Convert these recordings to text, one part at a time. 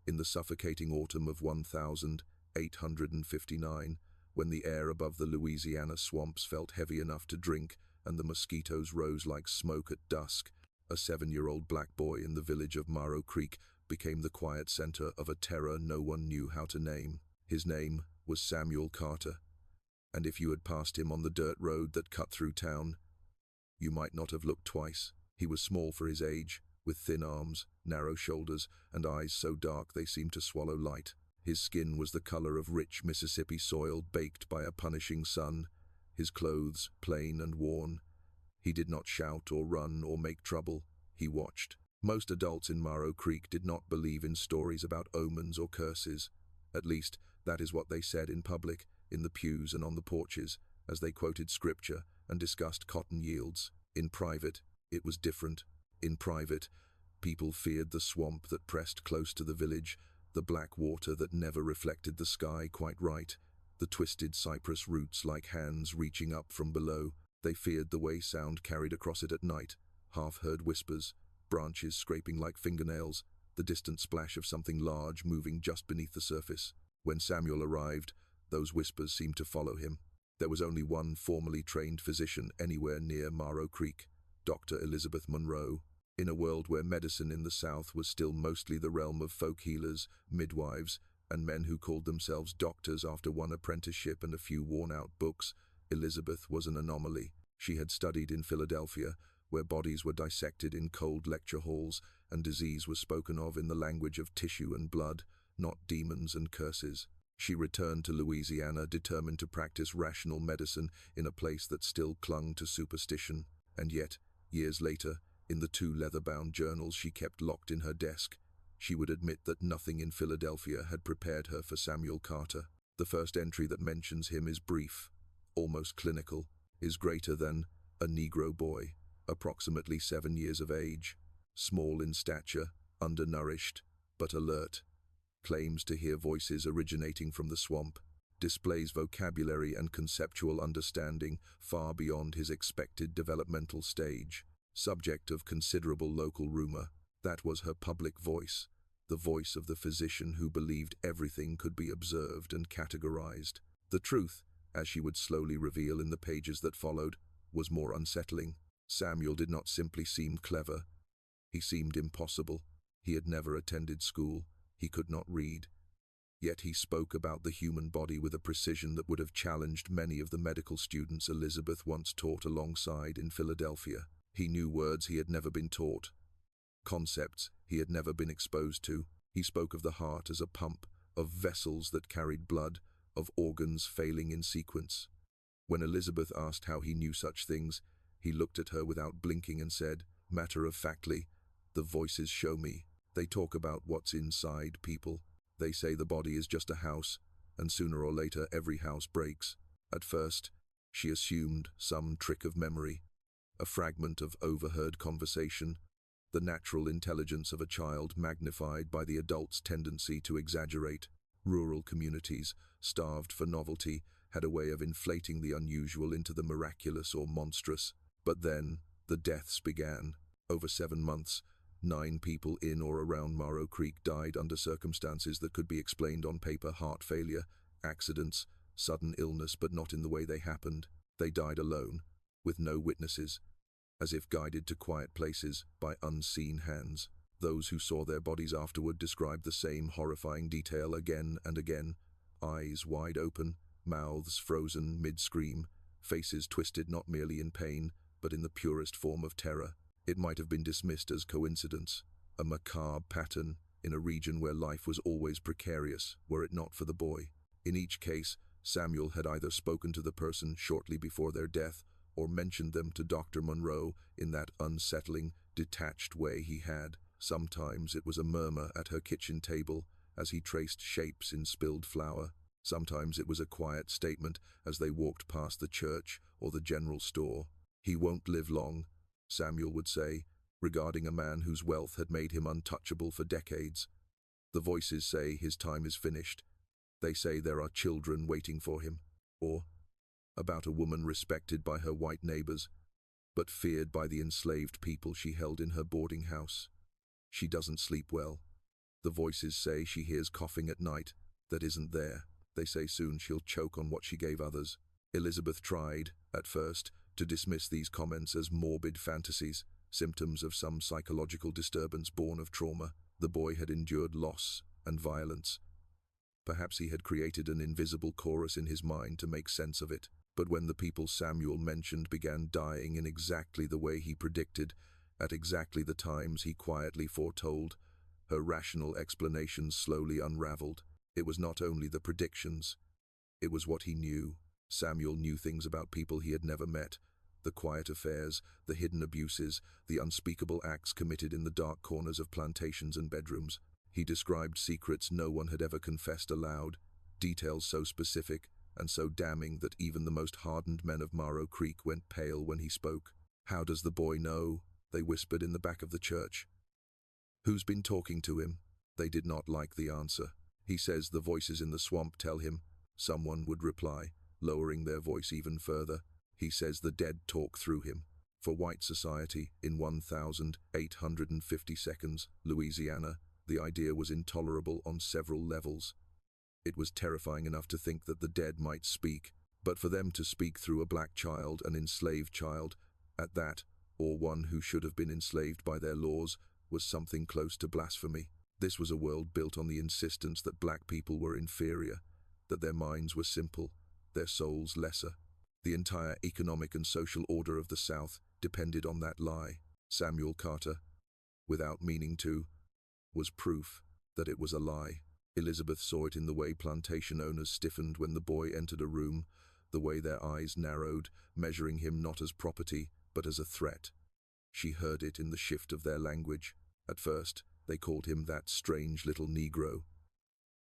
in the suffocating autumn of 1859, when the air above the Louisiana swamps felt heavy enough to drink and the mosquitoes rose like smoke at dusk, a 7-year-old black boy in the village of Morrow Creek became the quiet center of a terror no one knew how to name. His name was Samuel Carter, and if you had passed him on the dirt road that cut through town, you might not have looked twice. He was small for his age, with thin arms, narrow shoulders, and eyes so dark they seemed to swallow light. His skin was the color of rich Mississippi soil baked by a punishing sun, his clothes plain and worn. He did not shout or run or make trouble. He watched. Most adults in Morrow Creek did not believe in stories about omens or curses. At least, that is what they said in public, in the pews and on the porches, as they quoted scripture and discussed cotton yields. In private, it was different. In private, people feared the swamp that pressed close to the village, the black water that never reflected the sky quite right, the twisted cypress roots like hands reaching up from below. They feared the way sound carried across it at night, half-heard whispers, branches scraping like fingernails, the distant splash of something large moving just beneath the surface. When Samuel arrived, those whispers seemed to follow him. There was only one formally trained physician anywhere near Morrow Creek, Dr. Elizabeth Monroe. In a world where medicine in the South was still mostly the realm of folk healers, midwives, and men who called themselves doctors after one apprenticeship and a few worn-out books, Elizabeth was an anomaly. She had studied in Philadelphia, where bodies were dissected in cold lecture halls and disease was spoken of in the language of tissue and blood, not demons and curses. She returned to Louisiana determined to practice rational medicine in a place that still clung to superstition. And yet, years later, in the 2 leather-bound journals she kept locked in her desk, she would admit that nothing in Philadelphia had prepared her for Samuel Carter. The first entry that mentions him is brief, almost clinical, is greater than a Negro boy, approximately 7 years of age, small in stature, undernourished, but alert, claims to hear voices originating from the swamp, displays vocabulary and conceptual understanding far beyond his expected developmental stage, subject of considerable local rumor. That was her public voice, the voice of the physician who believed everything could be observed and categorized. The truth, as she would slowly reveal in the pages that followed, was more unsettling. Samuel did not simply seem clever. He seemed impossible. He had never attended school. He could not read. Yet he spoke about the human body with a precision that would have challenged many of the medical students Elizabeth once taught alongside in Philadelphia. He knew words he had never been taught, concepts he had never been exposed to. He spoke of the heart as a pump, of vessels that carried blood, of organs failing in sequence. When Elizabeth asked how he knew such things, he looked at her without blinking and said, matter-of-factly, "The voices show me. They talk about what's inside people. They say the body is just a house, and sooner or later every house breaks." At first, she assumed some trick of memory, a fragment of overheard conversation, the natural intelligence of a child magnified by the adult's tendency to exaggerate. Rural communities, starved for novelty, had a way of inflating the unusual into the miraculous or monstrous. But then, the deaths began. Over 7 months, 9 people in or around Morrow Creek died under circumstances that could be explained on paper: heart failure, accidents, sudden illness, but not in the way they happened. They died alone, with no witnesses, as if guided to quiet places by unseen hands. Those who saw their bodies afterward described the same horrifying detail again and again: eyes wide open, mouths frozen mid-scream, faces twisted not merely in pain, but in the purest form of terror. It might have been dismissed as coincidence, a macabre pattern in a region where life was always precarious, were it not for the boy. In each case, Samuel had either spoken to the person shortly before their death or mentioned them to Dr. Monroe in that unsettling, detached way he had. Sometimes it was a murmur at her kitchen table as he traced shapes in spilled flour. Sometimes it was a quiet statement as they walked past the church or the general store. "He won't live long," Samuel would say, regarding a man whose wealth had made him untouchable for decades. "The voices say his time is finished. They say there are children waiting for him." Or about a woman respected by her white neighbors, but feared by the enslaved people she held in her boarding house. "She doesn't sleep well. The voices say she hears coughing at night that isn't there. They say soon she'll choke on what she gave others. Elizabeth tried, at first, to dismiss these comments as morbid fantasies, symptoms of some psychological disturbance born of trauma. The boy had endured loss and violence. Perhaps he had created an invisible chorus in his mind to make sense of it. But when the people Samuel mentioned began dying in exactly the way he predicted, at exactly the times he quietly foretold, her rational explanations slowly unraveled. It was not only the predictions, it was what he knew. Samuel knew things about people he had never met, the quiet affairs, the hidden abuses, the unspeakable acts committed in the dark corners of plantations and bedrooms. He described secrets no one had ever confessed aloud, details so specific and so damning that even the most hardened men of Morrow Creek went pale when he spoke. "How does the boy know?" they whispered in the back of the church. "Who's been talking to him?" They did not like the answer. "He says the voices in the swamp tell him," someone would reply, lowering their voice even further. "He says the dead talk through him." For white society, in 1,850 seconds, Louisiana, the idea was intolerable on several levels. It was terrifying enough to think that the dead might speak, but for them to speak through a black child, an enslaved child, at that, or one who should have been enslaved by their laws, was something close to blasphemy. This was a world built on the insistence that black people were inferior, that their minds were simple, their souls lesser. The entire economic and social order of the South depended on that lie. Samuel Carter, without meaning to, was proof that it was a lie. Elizabeth saw it in the way plantation owners stiffened when the boy entered a room, the way their eyes narrowed, measuring him not as property, but as a threat. She heard it in the shift of their language. At first, they called him that strange little Negro.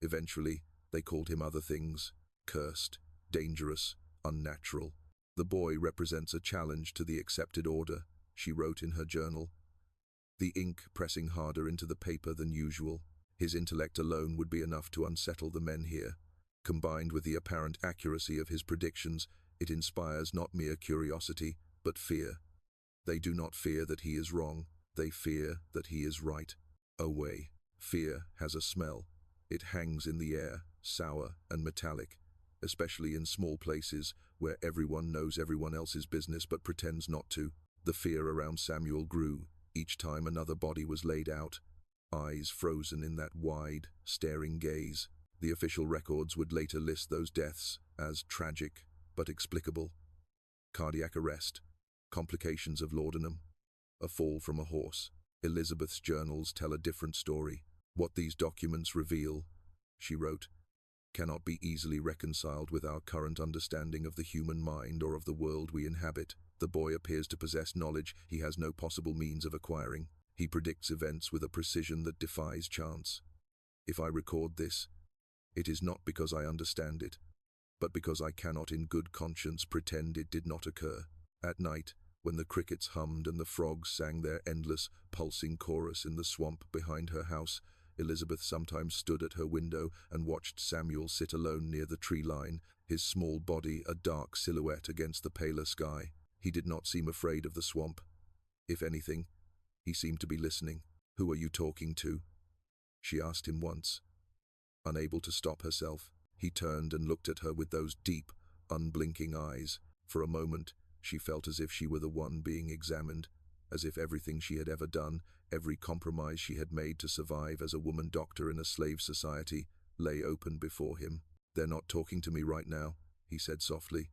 Eventually, they called him other things, cursed, dangerous, unnatural. "The boy represents a challenge to the accepted order," she wrote in her journal, the ink pressing harder into the paper than usual. His intellect alone would be enough to unsettle the men here. Combined with the apparent accuracy of his predictions, it inspires not mere curiosity, but fear. They do not fear that he is wrong, they fear that he is right. Away. Fear has a smell. It hangs in the air, sour and metallic, especially in small places where everyone knows everyone else's business but pretends not to. The fear around Samuel grew each time another body was laid out, eyes frozen in that wide, staring gaze. The official records would later list those deaths as tragic but explicable. Cardiac arrest, complications of laudanum, a fall from a horse. Elizabeth's journals tell a different story. "What these documents reveal," she wrote, "cannot be easily reconciled with our current understanding of the human mind or of the world we inhabit. The boy appears to possess knowledge he has no possible means of acquiring. He predicts events with a precision that defies chance. If I record this, it is not because I understand it, but because I cannot in good conscience pretend it did not occur." At night, when the crickets hummed and the frogs sang their endless, pulsing chorus in the swamp behind her house, Elizabeth sometimes stood at her window and watched Samuel sit alone near the tree line, his small body a dark silhouette against the paler sky. He did not seem afraid of the swamp. If anything, he seemed to be listening. "Who are you talking to?" she asked him once. Unable to stop herself, he turned and looked at her with those deep, unblinking eyes. For a moment, she felt as if she were the one being examined, as if everything she had ever done, every compromise she had made to survive as a woman doctor in a slave society, lay open before him. "They're not talking to me right now," he said softly.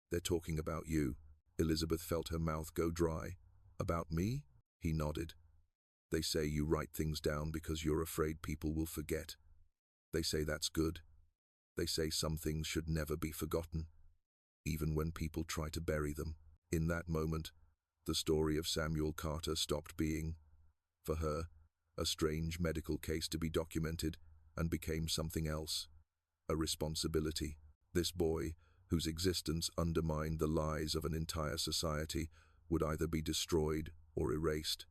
"They're talking about you." Elizabeth felt her mouth go dry. "About me?" He nodded. "They say you write things down because you're afraid people will forget. They say that's good. They say some things should never be forgotten, even when people try to bury them." In that moment, the story of Samuel Carter stopped being, for her, a strange medical case to be documented and became something else, a responsibility. This boy, whose existence undermined the lies of an entire society, would either be destroyed or erased.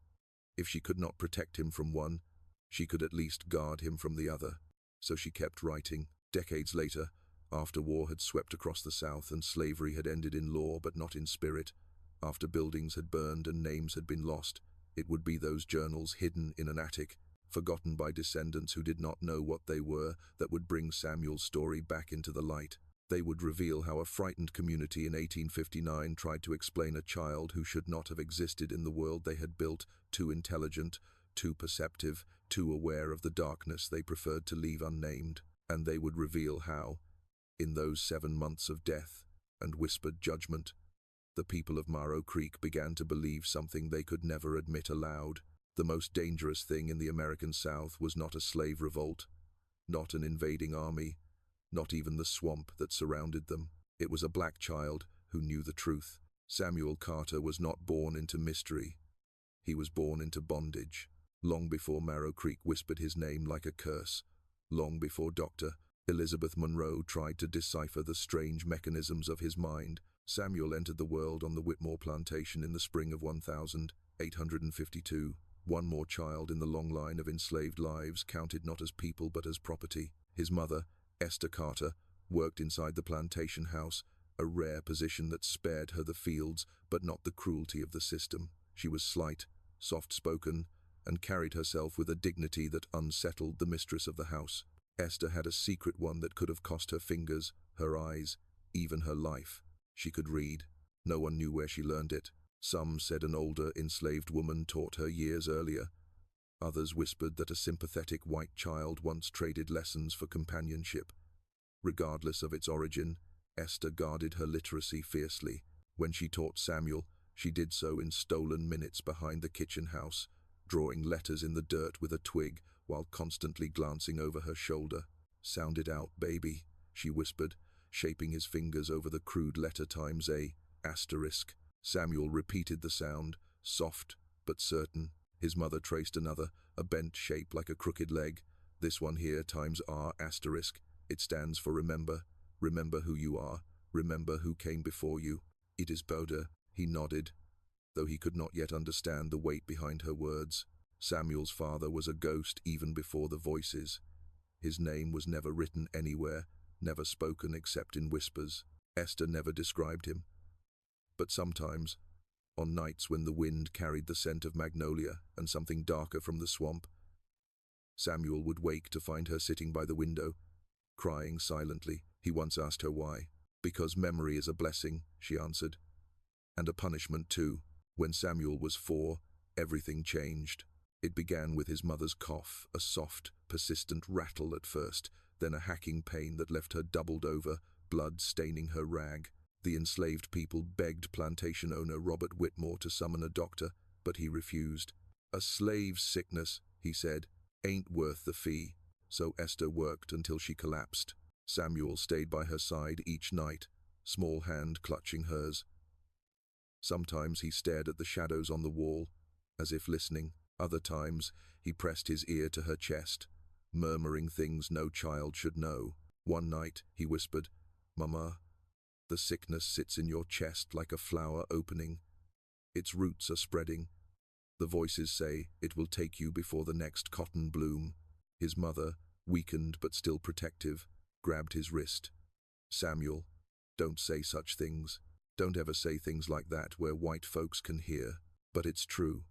If she could not protect him from one, she could at least guard him from the other. So she kept writing. Decades later, after war had swept across the South and slavery had ended in law but not in spirit, after buildings had burned and names had been lost, it would be those journals hidden in an attic, forgotten by descendants who did not know what they were, that would bring Samuel's story back into the light. They would reveal how a frightened community in 1859 tried to explain a child who should not have existed in the world they had built, too intelligent, too perceptive, too aware of the darkness they preferred to leave unnamed. And they would reveal how, in those 7 months of death and whispered judgment, the people of Morrow Creek began to believe something they could never admit aloud. The most dangerous thing in the American South was not a slave revolt, not an invading army, not even the swamp that surrounded them. It was a black child who knew the truth. Samuel Carter was not born into mystery. He was born into bondage. Long before Morrow Creek whispered his name like a curse, long before Dr. Elizabeth Monroe tried to decipher the strange mechanisms of his mind, Samuel entered the world on the Whitmore plantation in the spring of 1852. One more child in the long line of enslaved lives, counted not as people but as property. His mother, Esther Carter, worked inside the plantation house, a rare position that spared her the fields but not the cruelty of the system. She was slight, soft-spoken, and carried herself with a dignity that unsettled the mistress of the house. Esther had a secret, one that could have cost her fingers, her eyes, even her life. She could read. No one knew where she learned it. Some said an older enslaved woman taught her years earlier. Others whispered that a sympathetic white child once traded lessons for companionship. Regardless of its origin, Esther guarded her literacy fiercely. When she taught Samuel, she did so in stolen minutes behind the kitchen house, drawing letters in the dirt with a twig while constantly glancing over her shoulder. "Sound it out, baby," she whispered, shaping his fingers over the crude letter times A*. Samuel repeated the sound, soft but certain. His mother traced another, a bent shape like a crooked leg. "This one here times R*. It stands for remember. Remember who you are. Remember who came before you." "It is Boda," he nodded, though he could not yet understand the weight behind her words. Samuel's father was a ghost even before the voices. His name was never written anywhere, never spoken except in whispers. Esther never described him. But sometimes, on nights when the wind carried the scent of magnolia and something darker from the swamp, Samuel would wake to find her sitting by the window, crying silently. He once asked her why. "Because memory is a blessing," she answered. "And a punishment too." When Samuel was 4, everything changed. It began with his mother's cough, a soft, persistent rattle at first, then a hacking pain that left her doubled over, blood staining her rag. The enslaved people begged plantation owner Robert Whitmore to summon a doctor, but he refused. "A slave's sickness," he said, "ain't worth the fee." So Esther worked until she collapsed. Samuel stayed by her side each night, small hand clutching hers. Sometimes he stared at the shadows on the wall, as if listening. Other times he pressed his ear to her chest, murmuring things no child should know. One night he whispered, "Mama, the sickness sits in your chest like a flower opening. Its roots are spreading. The voices say it will take you before the next cotton bloom." His mother, weakened but still protective, grabbed his wrist. "Samuel, don't say such things. Don't ever say things like that where white folks can hear." "But it's true,"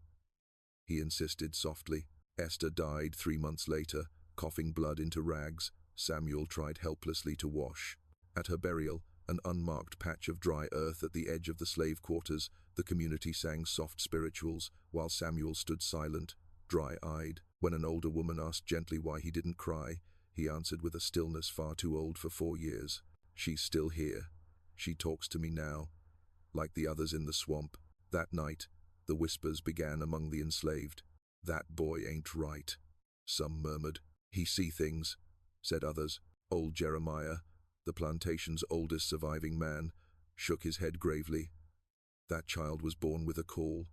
he insisted softly. Esther died 3 months later, coughing blood into rags Samuel tried helplessly to wash. At her burial, an unmarked patch of dry earth at the edge of the slave quarters, the community sang soft spirituals, while Samuel stood silent, dry-eyed. When an older woman asked gently why he didn't cry, he answered with a stillness far too old for 4 years. "She's still here. She talks to me now, like the others in the swamp." That night, the whispers began among the enslaved. "That boy ain't right," some murmured. "He see things," said others. Old Jeremiah, the plantation's oldest surviving man, shook his head gravely. "That child was born with a call.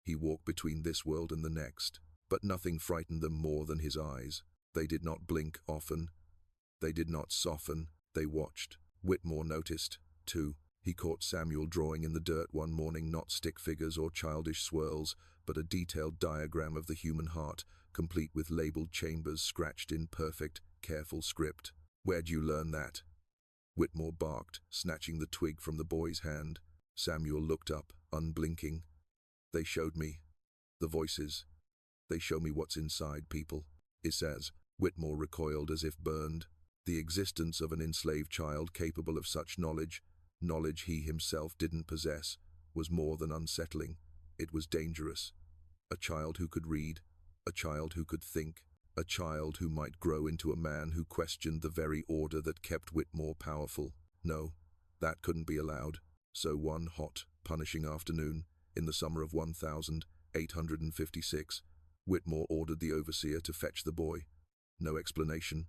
He walked between this world and the next." But nothing frightened them more than his eyes. They did not blink often. They did not soften. They watched. Whitmore noticed, too. He caught Samuel drawing in the dirt one morning, not stick figures or childish swirls, but a detailed diagram of the human heart, complete with labeled chambers scratched in perfect, careful script. "Where'd you learn that?" Whitmore barked, snatching the twig from the boy's hand. Samuel looked up, unblinking. "They showed me. The voices. They show me what's inside people. It says. Whitmore recoiled as if burned. The existence of an enslaved child capable of such knowledge he himself didn't possess, was more than unsettling. It was dangerous. A child who could read, a child who could think, a child who might grow into a man who questioned the very order that kept Whitmore powerful. No, that couldn't be allowed. So one hot, punishing afternoon, in the summer of 1856, Whitmore ordered the overseer to fetch the boy. No explanation,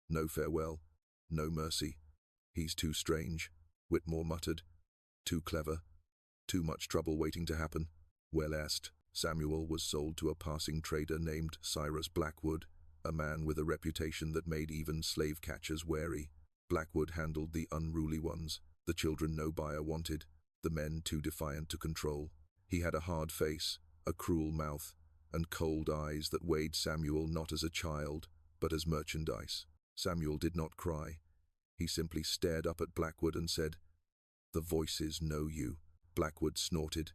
no farewell, no mercy. He's too strange, Whitmore muttered. Too clever, too much trouble waiting to happen. Well asked. Samuel was sold to a passing trader named Cyrus Blackwood, a man with a reputation that made even slave catchers wary. Blackwood handled the unruly ones, the children no buyer wanted, the men too defiant to control. He had a hard face, a cruel mouth, and cold eyes that weighed Samuel not as a child, but as merchandise. Samuel did not cry. He simply stared up at Blackwood and said, "The voices know you." Blackwood snorted.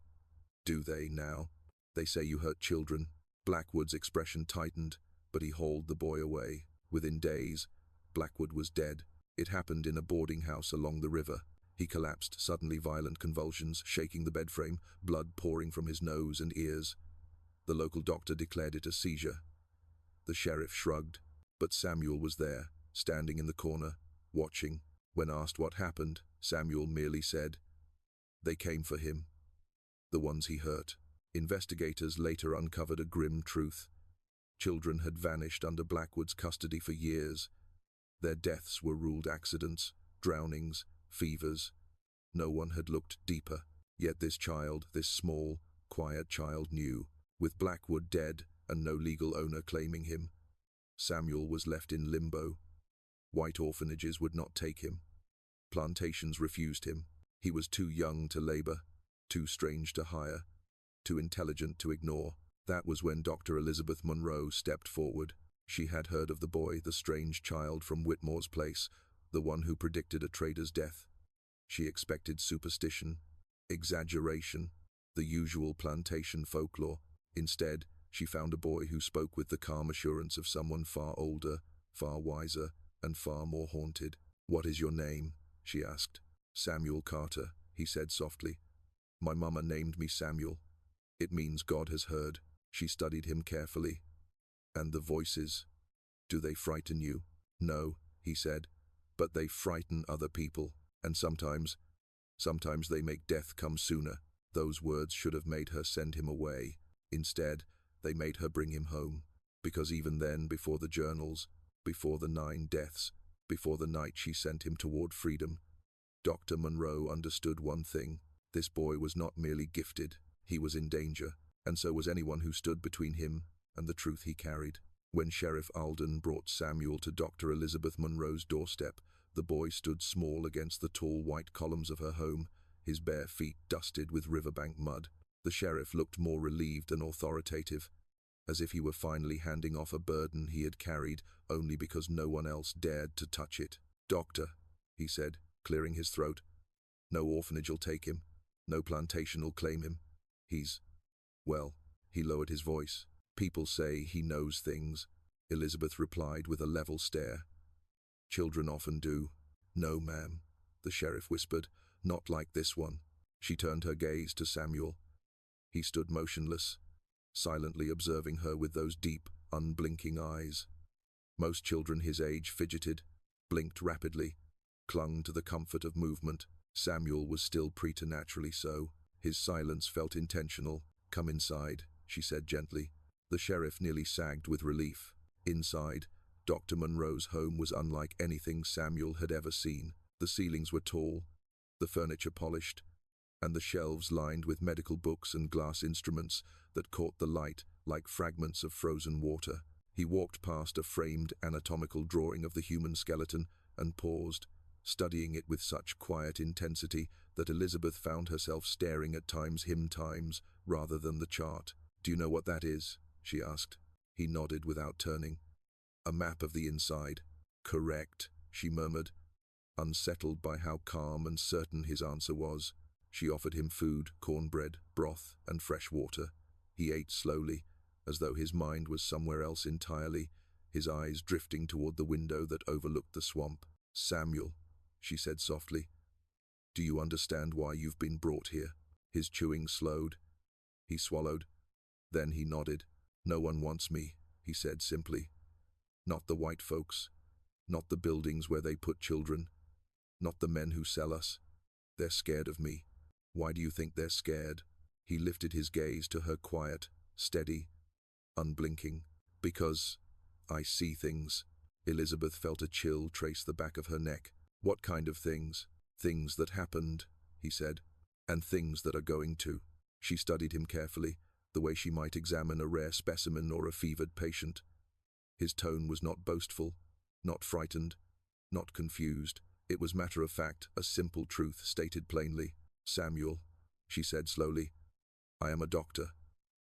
"Do they now? They say you hurt children." Blackwood's expression tightened, but he hauled the boy away. Within days, Blackwood was dead. It happened in a boarding house along the river. He collapsed, suddenly violent convulsions shaking the bed frame, blood pouring from his nose and ears. The local doctor declared it a seizure. The sheriff shrugged, but Samuel was there, standing in the corner, watching. When asked what happened, Samuel merely said, "They came for him, the ones he hurt." Investigators later uncovered a grim truth. Children had vanished under Blackwood's custody for years. Their deaths were ruled accidents, drownings, fevers. No one had looked deeper. Yet this child, this small, quiet child knew. With Blackwood dead and no legal owner claiming him, Samuel was left in limbo. White orphanages would not take him. Plantations refused him. He was too young to labor, too strange to hire, too intelligent to ignore. That was when Dr. Elizabeth Monroe stepped forward. She had heard of the boy, the strange child from Whitmore's place, the one who predicted a trader's death. She expected superstition, exaggeration, the usual plantation folklore. Instead, she found a boy who spoke with the calm assurance of someone far older, far wiser, and far more haunted. "What is your name?" she asked. "Samuel Carter," he said softly. "My mama named me Samuel. It means God has heard." She studied him carefully. "And the voices, do they frighten you?" "No," he said, "but they frighten other people, and sometimes they make death come sooner." Those words should have made her send him away. Instead, they made her bring him home, because even then, before the journals, before the 9 deaths, before the night she sent him toward freedom, Dr. Monroe understood one thing. This boy was not merely gifted, he was in danger, and so was anyone who stood between him and the truth he carried. When Sheriff Alden brought Samuel to Dr. Elizabeth Monroe's doorstep, the boy stood small against the tall white columns of her home, his bare feet dusted with riverbank mud. The sheriff looked more relieved and authoritative, as if he were finally handing off a burden he had carried only because no one else dared to touch it. "Doctor," he said, clearing his throat, "no orphanage'll take him, no plantation'll claim him. Well," he lowered his voice. "People say he knows things," Elizabeth replied with a level stare. "Children often do." "No, ma'am," the sheriff whispered, "not like this one." She turned her gaze to Samuel. He stood motionless, silently observing her with those deep, unblinking eyes. Most children his age fidgeted, blinked rapidly, clung to the comfort of movement. Samuel was still preternaturally so. His silence felt intentional. "Come inside," she said gently. The sheriff nearly sagged with relief. Inside, Dr. Monroe's home was unlike anything Samuel had ever seen. The ceilings were tall, the furniture polished, and the shelves lined with medical books and glass instruments that caught the light like fragments of frozen water. He walked past a framed anatomical drawing of the human skeleton and paused, studying it with such quiet intensity that Elizabeth found herself staring at him times rather than the chart. "Do you know what that is?" she asked. He nodded without turning. "A map of the inside." "Correct," she murmured, unsettled by how calm and certain his answer was. She offered him food, cornbread, broth, and fresh water. He ate slowly, as though his mind was somewhere else entirely, his eyes drifting toward the window that overlooked the swamp. "Samuel," she said softly, "do you understand why you've been brought here?" His chewing slowed. He swallowed. Then he nodded. "No one wants me," he said simply. "Not the white folks. Not the buildings where they put children. Not the men who sell us. They're scared of me." "Why do you think they're scared?" He lifted his gaze to her, quiet, steady, unblinking. "Because I see things." Elizabeth felt a chill trace the back of her neck. "What kind of things?" "Things that happened," he said, "and things that are going to." She studied him carefully, the way she might examine a rare specimen or a fevered patient. His tone was not boastful, not frightened, not confused. It was matter of fact, a simple truth stated plainly. "Samuel," she said slowly, "I am a doctor.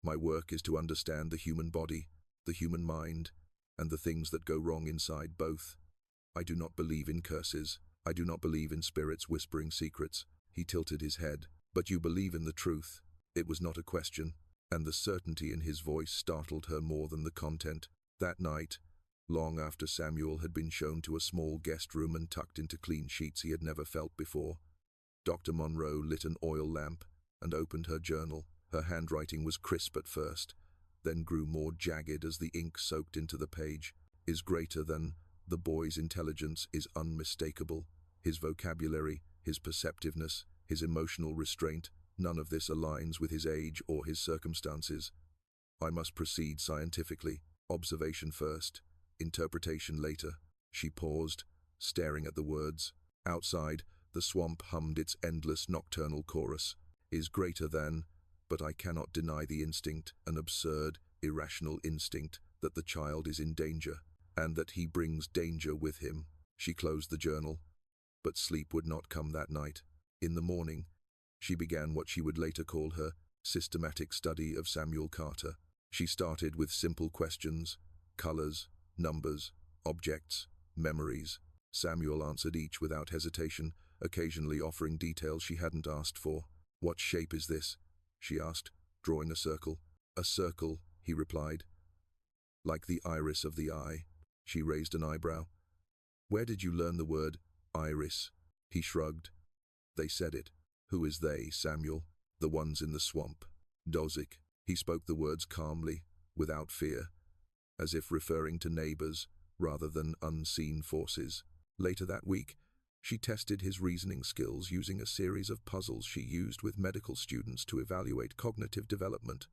My work is to understand the human body, the human mind, and the things that go wrong inside both. I do not believe in curses. I do not believe in spirits whispering secrets." He tilted his head. "But you believe in the truth." It was not a question, and the certainty in his voice startled her more than the content. That night, long after Samuel had been shown to a small guest room and tucked into clean sheets he had never felt before, Dr. Monroe lit an oil lamp and opened her journal. Her handwriting was crisp at first, then grew more jagged as the ink soaked into the page. "Is greater than, the boy's intelligence is unmistakable. His vocabulary, his perceptiveness, his emotional restraint, none of this aligns with his age or his circumstances. I must proceed scientifically. Observation first, interpretation later." She paused, staring at the words. Outside, the swamp hummed its endless nocturnal chorus. "Is greater than, but I cannot deny the instinct, an absurd, irrational instinct, that the child is in danger, and that he brings danger with him." She closed the journal, but sleep would not come that night. In the morning, she began what she would later call her systematic study of Samuel Carter. She started with simple questions: colors, numbers, objects, memories. Samuel answered each without hesitation, occasionally offering details she hadn't asked for. "What shape is this?" she asked, drawing a circle. "A circle," he replied. "Like the iris of the eye." She raised an eyebrow. "Where did you learn the word iris?" He shrugged. "They said it." "Who is they, Samuel?" "The ones in the swamp. Dozik." He spoke the words calmly, without fear, as if referring to neighbors rather than unseen forces. Later that week, she tested his reasoning skills using a series of puzzles she used with medical students to evaluate cognitive development.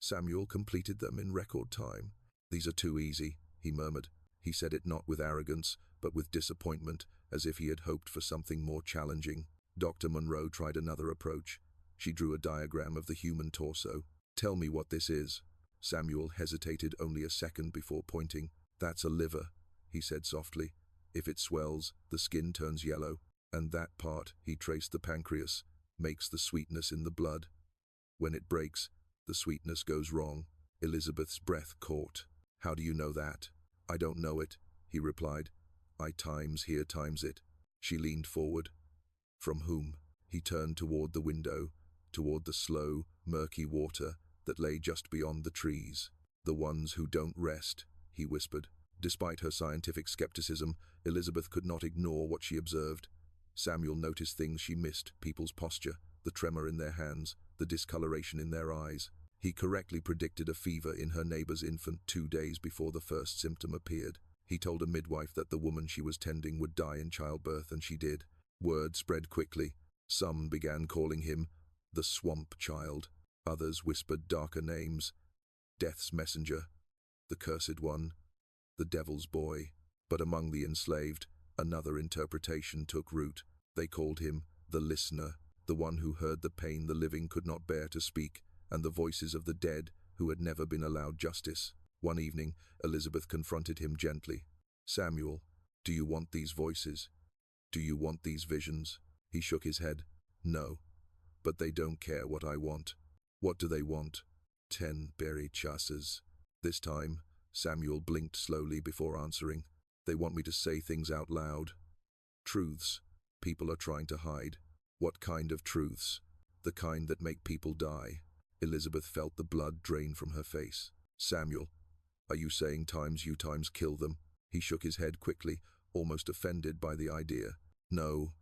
Samuel completed them in record time. "These are too easy," he murmured. He said it not with arrogance, but with disappointment, as if he had hoped for something more challenging. Dr. Monroe tried another approach. She drew a diagram of the human torso. "Tell me what this is." Samuel hesitated only a second before pointing. "That's a liver," he said softly. "If it swells, the skin turns yellow, and that part," he traced the pancreas, "makes the sweetness in the blood. When it breaks, the sweetness goes wrong." Elizabeth's breath caught. "How do you know that?" "I don't know it," he replied. "I times here times it." She leaned forward. "From whom?" He turned toward the window, toward the slow, murky water that lay just beyond the trees. "The ones who don't rest," he whispered. Despite her scientific skepticism, Elizabeth could not ignore what she observed. Samuel noticed things she missed: people's posture, the tremor in their hands, the discoloration in their eyes. He correctly predicted a fever in her neighbor's infant 2 days before the first symptom appeared. He told a midwife that the woman she was tending would die in childbirth, and she did. Word spread quickly. Some began calling him the Swamp Child. Others whispered darker names: Death's Messenger, the Cursed One, the Devil's Boy. But among the enslaved, another interpretation took root. They called him the Listener, the one who heard the pain the living could not bear to speak, and the voices of the dead who had never been allowed justice. One evening, Elizabeth confronted him gently. "Samuel, do you want these voices? Do you want these visions?" He shook his head. "No, but they don't care what I want." "What do they want?" 10 buried chasses. This time, Samuel blinked slowly before answering. "They want me to say things out loud. Truths people are trying to hide." "What kind of truths?" "The kind that make people die." Elizabeth felt the blood drain from her face. "Samuel, are you saying times you times kill them?" He shook his head quickly, almost offended by the idea. "No,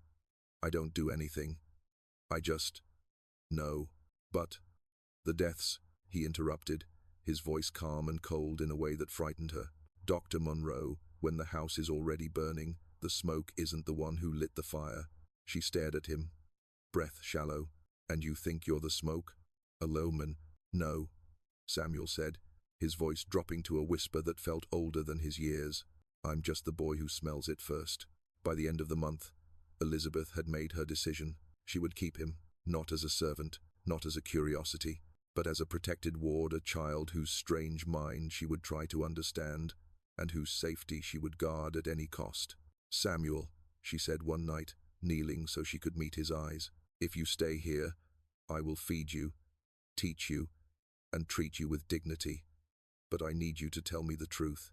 I don't do anything. I just... No. But... The deaths," he interrupted, his voice calm and cold in a way that frightened her. "Dr. Monroe, when the house is already burning, the smoke isn't the one who lit the fire." She stared at him, breath shallow. "And you think you're the smoke?" "A lowman." "No," Samuel said, his voice dropping to a whisper that felt older than his years. "I'm just the boy who smells it first." By the end of the month, Elizabeth had made her decision. She would keep him, not as a servant, not as a curiosity, but as a protected ward, a child whose strange mind she would try to understand, and whose safety she would guard at any cost. "Samuel," she said one night, kneeling so she could meet his eyes, "if you stay here, I will feed you, teach you, and treat you with dignity. But I need you to tell me the truth.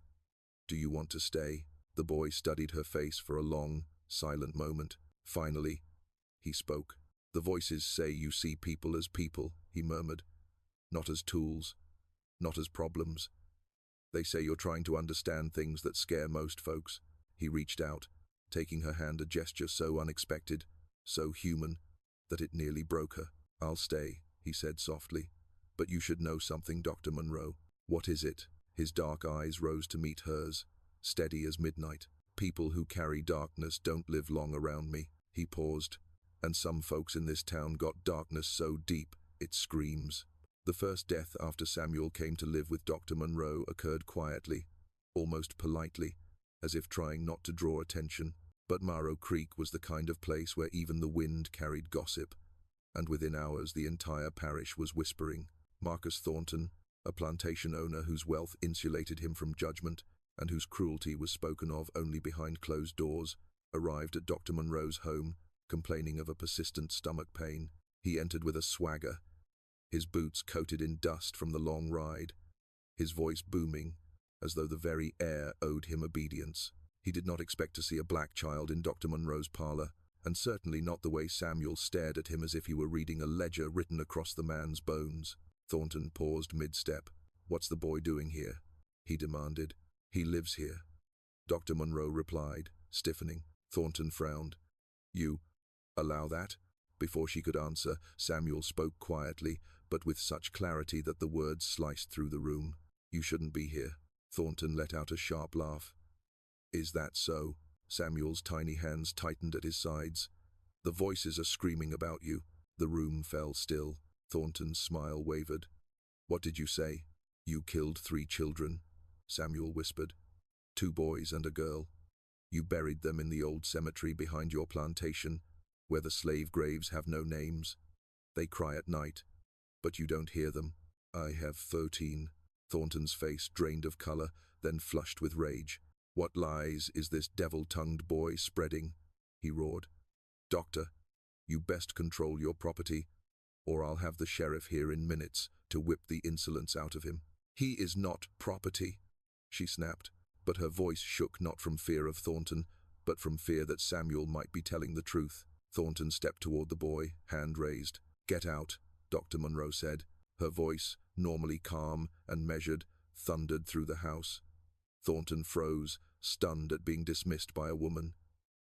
Do you want to stay?" The boy studied her face for a long, silent moment. Finally, he spoke. "The voices say you see people as people," he murmured. "Not as tools, not as problems. They say you're trying to understand things that scare most folks." He reached out, taking her hand, a gesture so unexpected, so human, that it nearly broke her. "I'll stay," he said softly. "But you should know something, Dr. Monroe." "What is it?" His dark eyes rose to meet hers, steady as midnight. "People who carry darkness don't live long around me." He paused. "And some folks in this town got darkness so deep, it screams." The first death after Samuel came to live with Dr. Monroe occurred quietly, almost politely, as if trying not to draw attention. But Marrow Creek was the kind of place where even the wind carried gossip, and within hours the entire parish was whispering. Marcus Thornton, a plantation owner whose wealth insulated him from judgment, and whose cruelty was spoken of only behind closed doors, arrived at Dr. Monroe's home, complaining of a persistent stomach pain. He entered with a swagger, his boots coated in dust from the long ride, his voice booming, as though the very air owed him obedience. He did not expect to see a black child in Dr. Monroe's parlor, and certainly not the way Samuel stared at him as if he were reading a ledger written across the man's bones. Thornton paused mid-step. "What's the boy doing here?" he demanded. "He lives here," Dr. Monroe replied, stiffening. Thornton frowned. "You allow that?" Before she could answer, Samuel spoke quietly, but with such clarity that the words sliced through the room. "You shouldn't be here." Thornton let out a sharp laugh. "Is that so?" Samuel's tiny hands tightened at his sides. "The voices are screaming about you." The room fell still. Thornton's smile wavered. "What did you say?" "You killed 3 children," Samuel whispered. 2 boys and a girl. You buried them in the old cemetery behind your plantation, where the slave graves have no names. They cry at night, but you don't hear them. "I have 13. Thornton's face drained of color, then flushed with rage. "What lies is this devil-tongued boy spreading?" he roared. "Doctor, you best control your property, or I'll have the sheriff here in minutes to whip the insolence out of him." "He is not property," she snapped, but her voice shook not from fear of Thornton, but from fear that Samuel might be telling the truth. Thornton stepped toward the boy, hand raised. "Get out," Dr. Monroe said. Her voice, normally calm and measured, thundered through the house. Thornton froze, stunned at being dismissed by a woman.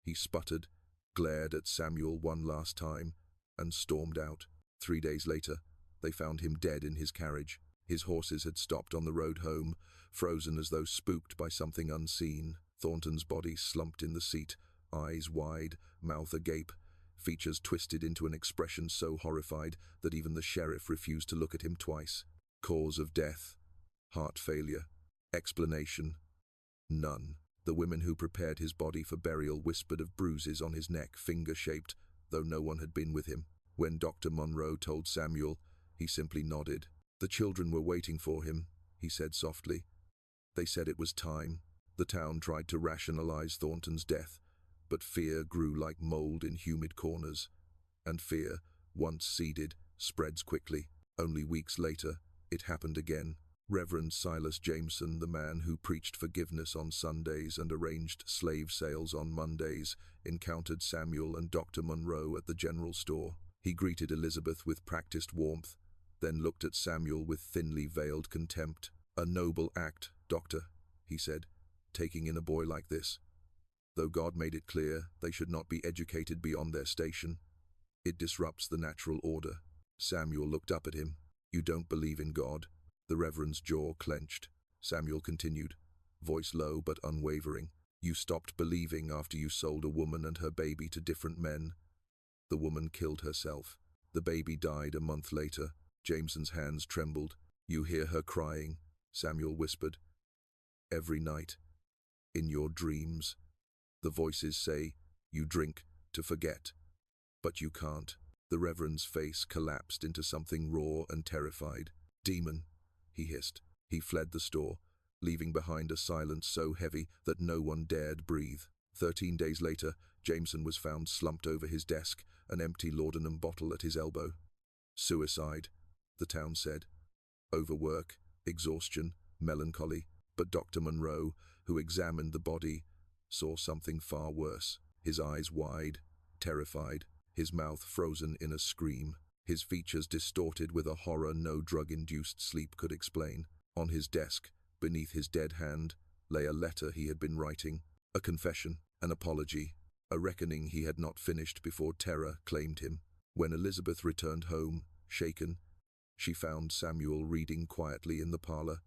He sputtered, glared at Samuel one last time, and stormed out. 3 days later, they found him dead in his carriage. His horses had stopped on the road home, frozen as though spooked by something unseen. Thornton's body slumped in the seat, eyes wide, mouth agape, features twisted into an expression so horrified that even the sheriff refused to look at him twice. Cause of death: heart failure. Explanation: none. The women who prepared his body for burial whispered of bruises on his neck, finger-shaped, though no one had been with him. When Dr. Monroe told Samuel, he simply nodded. "The children were waiting for him," he said softly. "They said it was time." The town tried to rationalize Thornton's death, but fear grew like mold in humid corners. And fear, once seeded, spreads quickly. Only weeks later, it happened again. Reverend Silas Jameson, the man who preached forgiveness on Sundays and arranged slave sales on Mondays, encountered Samuel and Dr. Monroe at the general store. He greeted Elizabeth with practiced warmth, then looked at Samuel with thinly veiled contempt. "A noble act, Doctor," he said, "taking in a boy like this. Though God made it clear they should not be educated beyond their station. It disrupts the natural order." Samuel looked up at him. "You don't believe in God?" The Reverend's jaw clenched. Samuel continued, voice low but unwavering. "You stopped believing after you sold a woman and her baby to different men. The woman killed herself. The baby died a month later." Jameson's hands trembled. "You hear her crying," Samuel whispered. "Every night. In your dreams. The voices say, you drink to forget. But you can't." The Reverend's face collapsed into something raw and terrified. "Demon," he hissed. He fled the store, leaving behind a silence so heavy that no one dared breathe. 13 days later, Jameson was found slumped over his desk, an empty laudanum bottle at his elbow. "Suicide," the town said. "Overwork, exhaustion, melancholy." But Dr. Monroe, who examined the body, saw something far worse. His eyes wide, terrified, his mouth frozen in a scream, his features distorted with a horror no drug-induced sleep could explain. On his desk, beneath his dead hand, lay a letter he had been writing, a confession, an apology, a reckoning he had not finished before terror claimed him. When Elizabeth returned home, shaken, she found Samuel reading quietly in the parlor.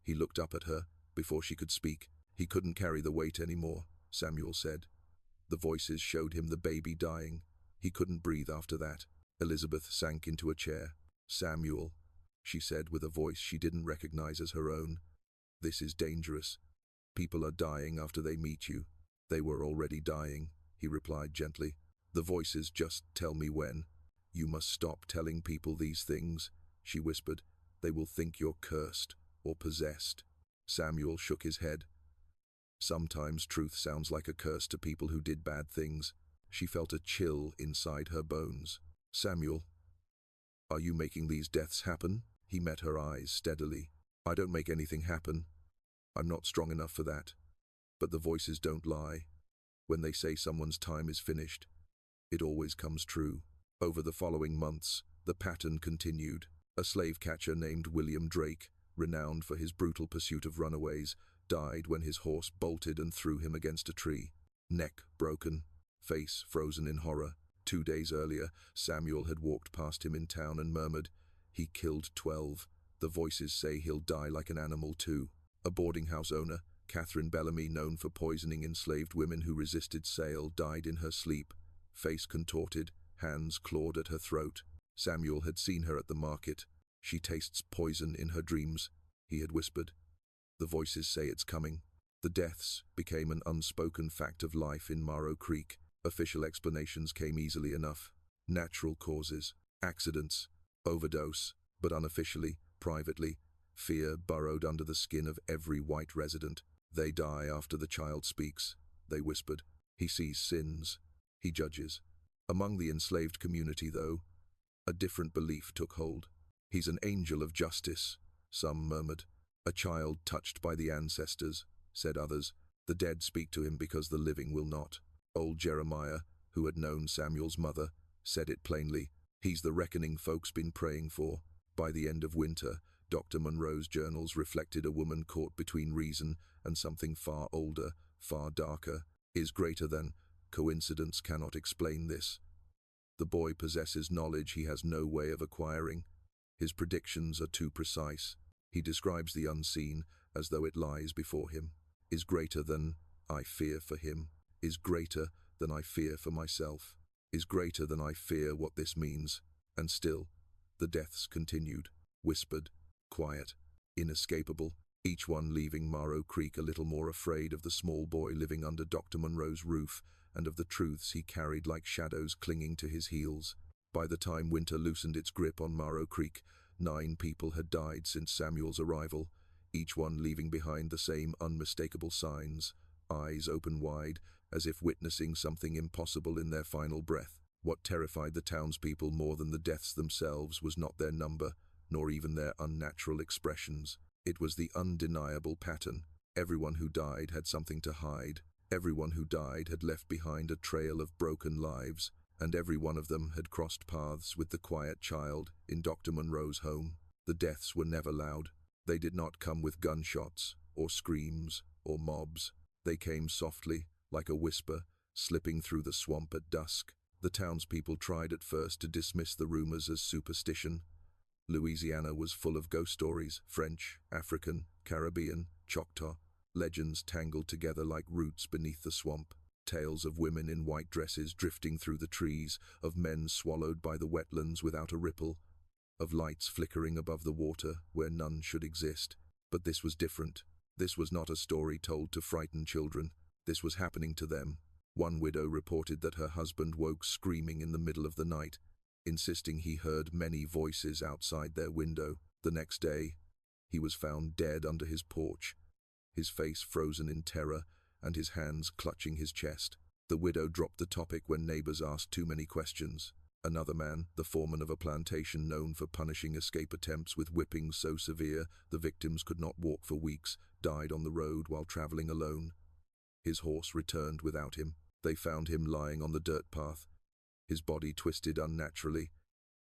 He looked up at her before she could speak. "He couldn't carry the weight anymore," Samuel said. "The voices showed him the baby dying. He couldn't breathe after that." Elizabeth sank into a chair. "Samuel," she said with a voice she didn't recognize as her own, "this is dangerous. People are dying after they meet you." "They were already dying," he replied gently. "The voices just tell me when." "You must stop telling people these things," she whispered. "They will think you're cursed or possessed." Samuel shook his head. "Sometimes truth sounds like a curse to people who did bad things." She felt a chill inside her bones. "Samuel, are you making these deaths happen?" He met her eyes steadily. "I don't make anything happen. I'm not strong enough for that. But the voices don't lie. When they say someone's time is finished, it always comes true." Over the following months, the pattern continued. A slave catcher named William Drake, renowned for his brutal pursuit of runaways, died when his horse bolted and threw him against a tree. Neck broken, face frozen in horror. 2 days earlier, Samuel had walked past him in town and murmured, "He killed 12. The voices say he'll die like an animal too." A boarding house owner, Catherine Bellamy, known for poisoning enslaved women who resisted sale, died in her sleep, face contorted, hands clawed at her throat. Samuel had seen her at the market. "She tastes poison in her dreams," he had whispered. "The voices say it's coming." The deaths became an unspoken fact of life in Morrow Creek. Official explanations came easily enough. Natural causes, accidents, overdose, but unofficially, privately, fear burrowed under the skin of every white resident. "They die after the child speaks," they whispered. "He sees sins. He judges." Among the enslaved community, though, a different belief took hold. "He's an angel of justice," some murmured. "A child touched by the ancestors," said others. "The dead speak to him because the living will not." Old Jeremiah, who had known Samuel's mother, said it plainly. "He's the reckoning folks been praying for." By the end of winter, Dr. Monroe's journals reflected a woman caught between reason and something far older, far darker. "Is greater than. Coincidence cannot explain this. The boy possesses knowledge he has no way of acquiring. His predictions are too precise." He describes the unseen as though it lies before him. "Is greater than I fear for him. Is greater than I fear for myself. Is greater than I fear what this means." And still, the deaths continued, whispered, quiet, inescapable, each one leaving Morrow Creek a little more afraid of the small boy living under Dr. Monroe's roof and of the truths he carried like shadows clinging to his heels. By the time winter loosened its grip on Morrow Creek, 9 people had died since Samuel's arrival, each one leaving behind the same unmistakable signs, eyes open wide, as if witnessing something impossible in their final breath. What terrified the townspeople more than the deaths themselves was not their number, nor even their unnatural expressions. It was the undeniable pattern. Everyone who died had something to hide. Everyone who died had left behind a trail of broken lives, and every one of them had crossed paths with the quiet child in Dr. Monroe's home. The deaths were never loud. They did not come with gunshots, or screams, or mobs. They came softly, like a whisper, slipping through the swamp at dusk. The townspeople tried at first to dismiss the rumors as superstition. Louisiana was full of ghost stories, French, African, Caribbean, Choctaw, legends tangled together like roots beneath the swamp. Tales of women in white dresses drifting through the trees, of men swallowed by the wetlands without a ripple, of lights flickering above the water where none should exist. But this was different. This was not a story told to frighten children. This was happening to them. One widow reported that her husband woke screaming in the middle of the night, insisting he heard many voices outside their window. The next day, he was found dead under his porch, his face frozen in terror and his hands clutching his chest. The widow dropped the topic when neighbors asked too many questions. Another man, the foreman of a plantation known for punishing escape attempts with whippings so severe the victims could not walk for weeks, died on the road while traveling alone. His horse returned without him. They found him lying on the dirt path, his body twisted unnaturally,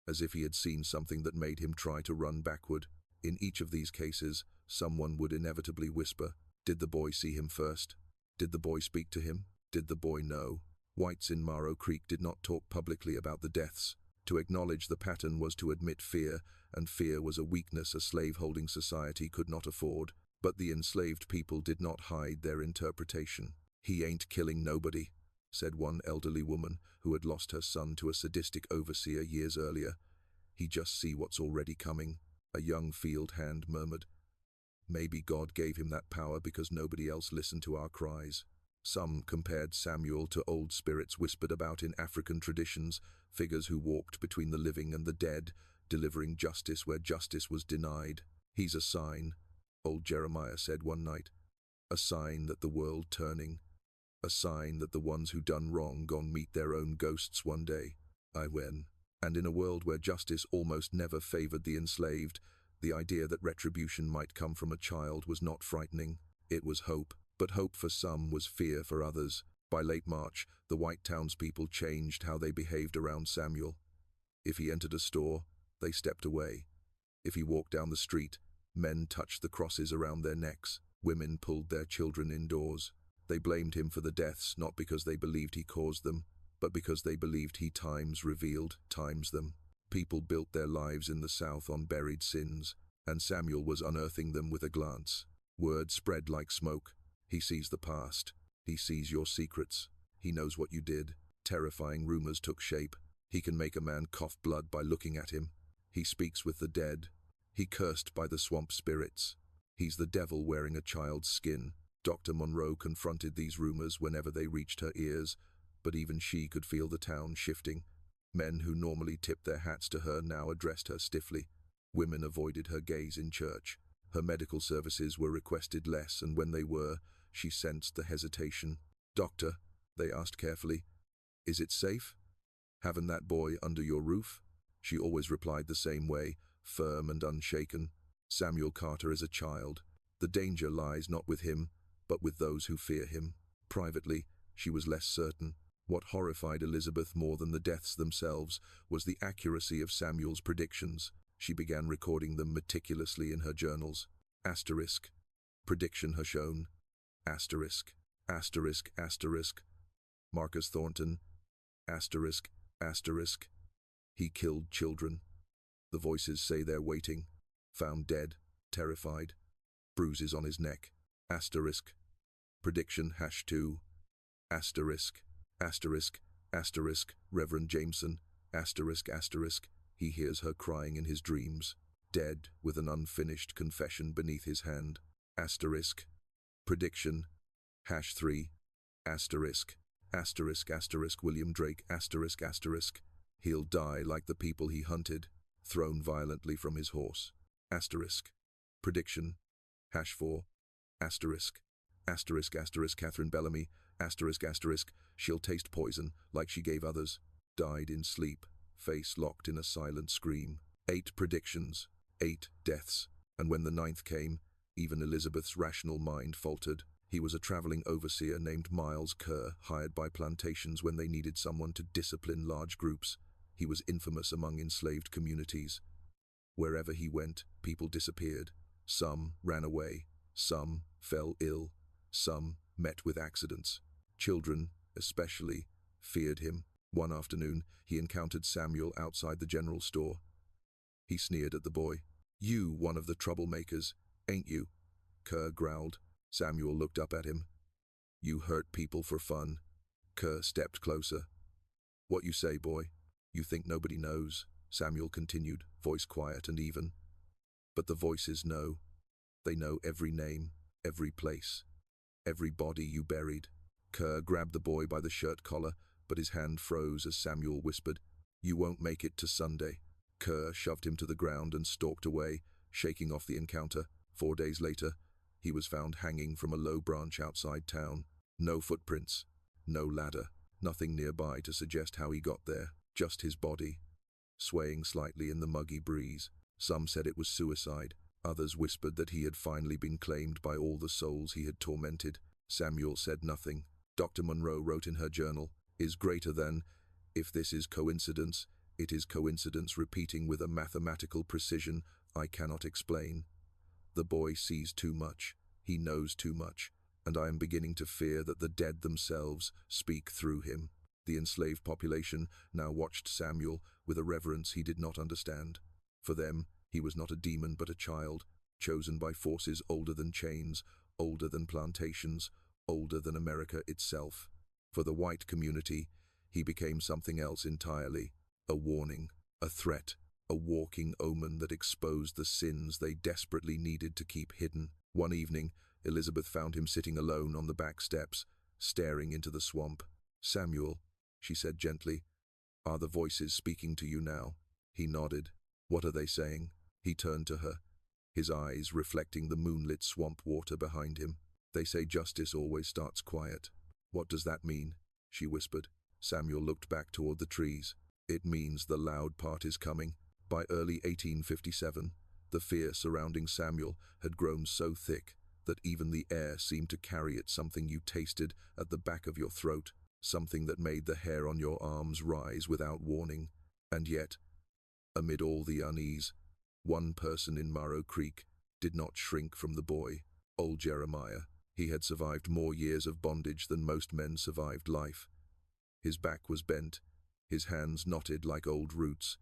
as if he had seen something that made him try to run backward. In each of these cases, someone would inevitably whisper, "Did the boy see him first? Did the boy speak to him? Did the boy know?" Whites in Morrow Creek did not talk publicly about the deaths. To acknowledge the pattern was to admit fear, and fear was a weakness a slave-holding society could not afford. But the enslaved people did not hide their interpretation. "He ain't killing nobody," said one elderly woman who had lost her son to a sadistic overseer years earlier. "He just see what's already coming." A young field hand murmured, "Maybe God gave him that power because nobody else listened to our cries." Some compared Samuel to old spirits whispered about in African traditions, figures who walked between the living and the dead, delivering justice where justice was denied. "He's a sign," old Jeremiah said one night, "a sign that the world turning, a sign that the ones who done wrong gon meet their own ghosts one day." I win. And in a world where justice almost never favored the enslaved, the idea that retribution might come from a child was not frightening. It was hope. But hope for some was fear for others. By late March, the white townspeople changed how they behaved around Samuel. If he entered a store, they stepped away. If he walked down the street, men touched the crosses around their necks. Women pulled their children indoors. They blamed him for the deaths not because they believed he caused them, but because they believed he times revealed, times them. People built their lives in the South on buried sins, and Samuel was unearthing them with a glance. Word spread like smoke. He sees the past. He sees your secrets. He knows what you did. Terrifying rumors took shape. He can make a man cough blood by looking at him. He speaks with the dead. He cursed by the swamp spirits. He's the devil wearing a child's skin. Dr. Monroe confronted these rumors whenever they reached her ears, but even she could feel the town shifting. Men who normally tipped their hats to her now addressed her stiffly. Women avoided her gaze in church. Her medical services were requested less, and when they were, she sensed the hesitation. "Doctor," they asked carefully, "is it safe? Having that boy under your roof?" She always replied the same way, firm and unshaken. "Samuel Carter is a child. The danger lies not with him, but with those who fear him." Privately, she was less certain. What horrified Elizabeth more than the deaths themselves was the accuracy of Samuel's predictions. She began recording them meticulously in her journals. Asterisk. Prediction has shown. Asterisk. Asterisk. Asterisk. Marcus Thornton. Asterisk. Asterisk. He killed children. The voices say they're waiting. Found dead. Terrified. Bruises on his neck. Asterisk. Prediction #2. Asterisk. Asterisk. Asterisk. Reverend Jameson. Asterisk. Asterisk. He hears her crying in his dreams. Dead, with an unfinished confession beneath his hand. Asterisk. Prediction #3. Asterisk. Asterisk. Asterisk. William Drake. Asterisk. Asterisk. He'll die like the people he hunted, thrown violently from his horse. Asterisk. Prediction #4. Asterisk. Asterisk. Asterisk. Catherine Bellamy. Asterisk. Asterisk. She'll taste poison like she gave others. Died in sleep, face locked in a silent scream. 8 predictions, 8 deaths, and when the 9th came, even Elizabeth's rational mind faltered. He was a traveling overseer named Miles Kerr, hired by plantations when they needed someone to discipline large groups. He was infamous among enslaved communities. Wherever he went, people disappeared. Some ran away, some fell ill, some met with accidents. Children, especially, feared him. One afternoon, he encountered Samuel outside the general store. He sneered at the boy. "You, one of the troublemakers, ain't you?" Kerr growled. Samuel looked up at him. "You hurt people for fun." Kerr stepped closer. "What you say, boy? You think nobody knows?" Samuel continued, voice quiet and even. "But the voices know. They know every name, every place, every body you buried." Kerr grabbed the boy by the shirt collar, but his hand froze as Samuel whispered, "You won't make it to Sunday." Kerr shoved him to the ground and stalked away, shaking off the encounter. 4 days later, he was found hanging from a low branch outside town. No footprints, no ladder, nothing nearby to suggest how he got there, just his body, swaying slightly in the muggy breeze. Some said it was suicide. Others whispered that he had finally been claimed by all the souls he had tormented. Samuel said nothing. Dr. Monroe wrote in her journal, "Is greater than, if this is coincidence, it is coincidence repeating with a mathematical precision I cannot explain. The boy sees too much, he knows too much, and I am beginning to fear that the dead themselves speak through him." The enslaved population now watched Samuel with a reverence he did not understand. For them, he was not a demon but a child, chosen by forces older than chains, older than plantations, older than America itself. For the white community, he became something else entirely, a warning, a threat, a walking omen that exposed the sins they desperately needed to keep hidden. One evening, Elizabeth found him sitting alone on the back steps, staring into the swamp. "Samuel," she said gently, "are the voices speaking to you now?" He nodded. "What are they saying?" He turned to her, his eyes reflecting the moonlit swamp water behind him. "They say justice always starts quiet." "What does that mean?" she whispered. Samuel looked back toward the trees. "It means the loud part is coming." By early 1857, the fear surrounding Samuel had grown so thick that even the air seemed to carry it, something you tasted at the back of your throat, something that made the hair on your arms rise without warning. And yet, amid all the unease, one person in Morrow Creek did not shrink from the boy, old Jeremiah. He had survived more years of bondage than most men survived life. His back was bent, his hands knotted like old roots,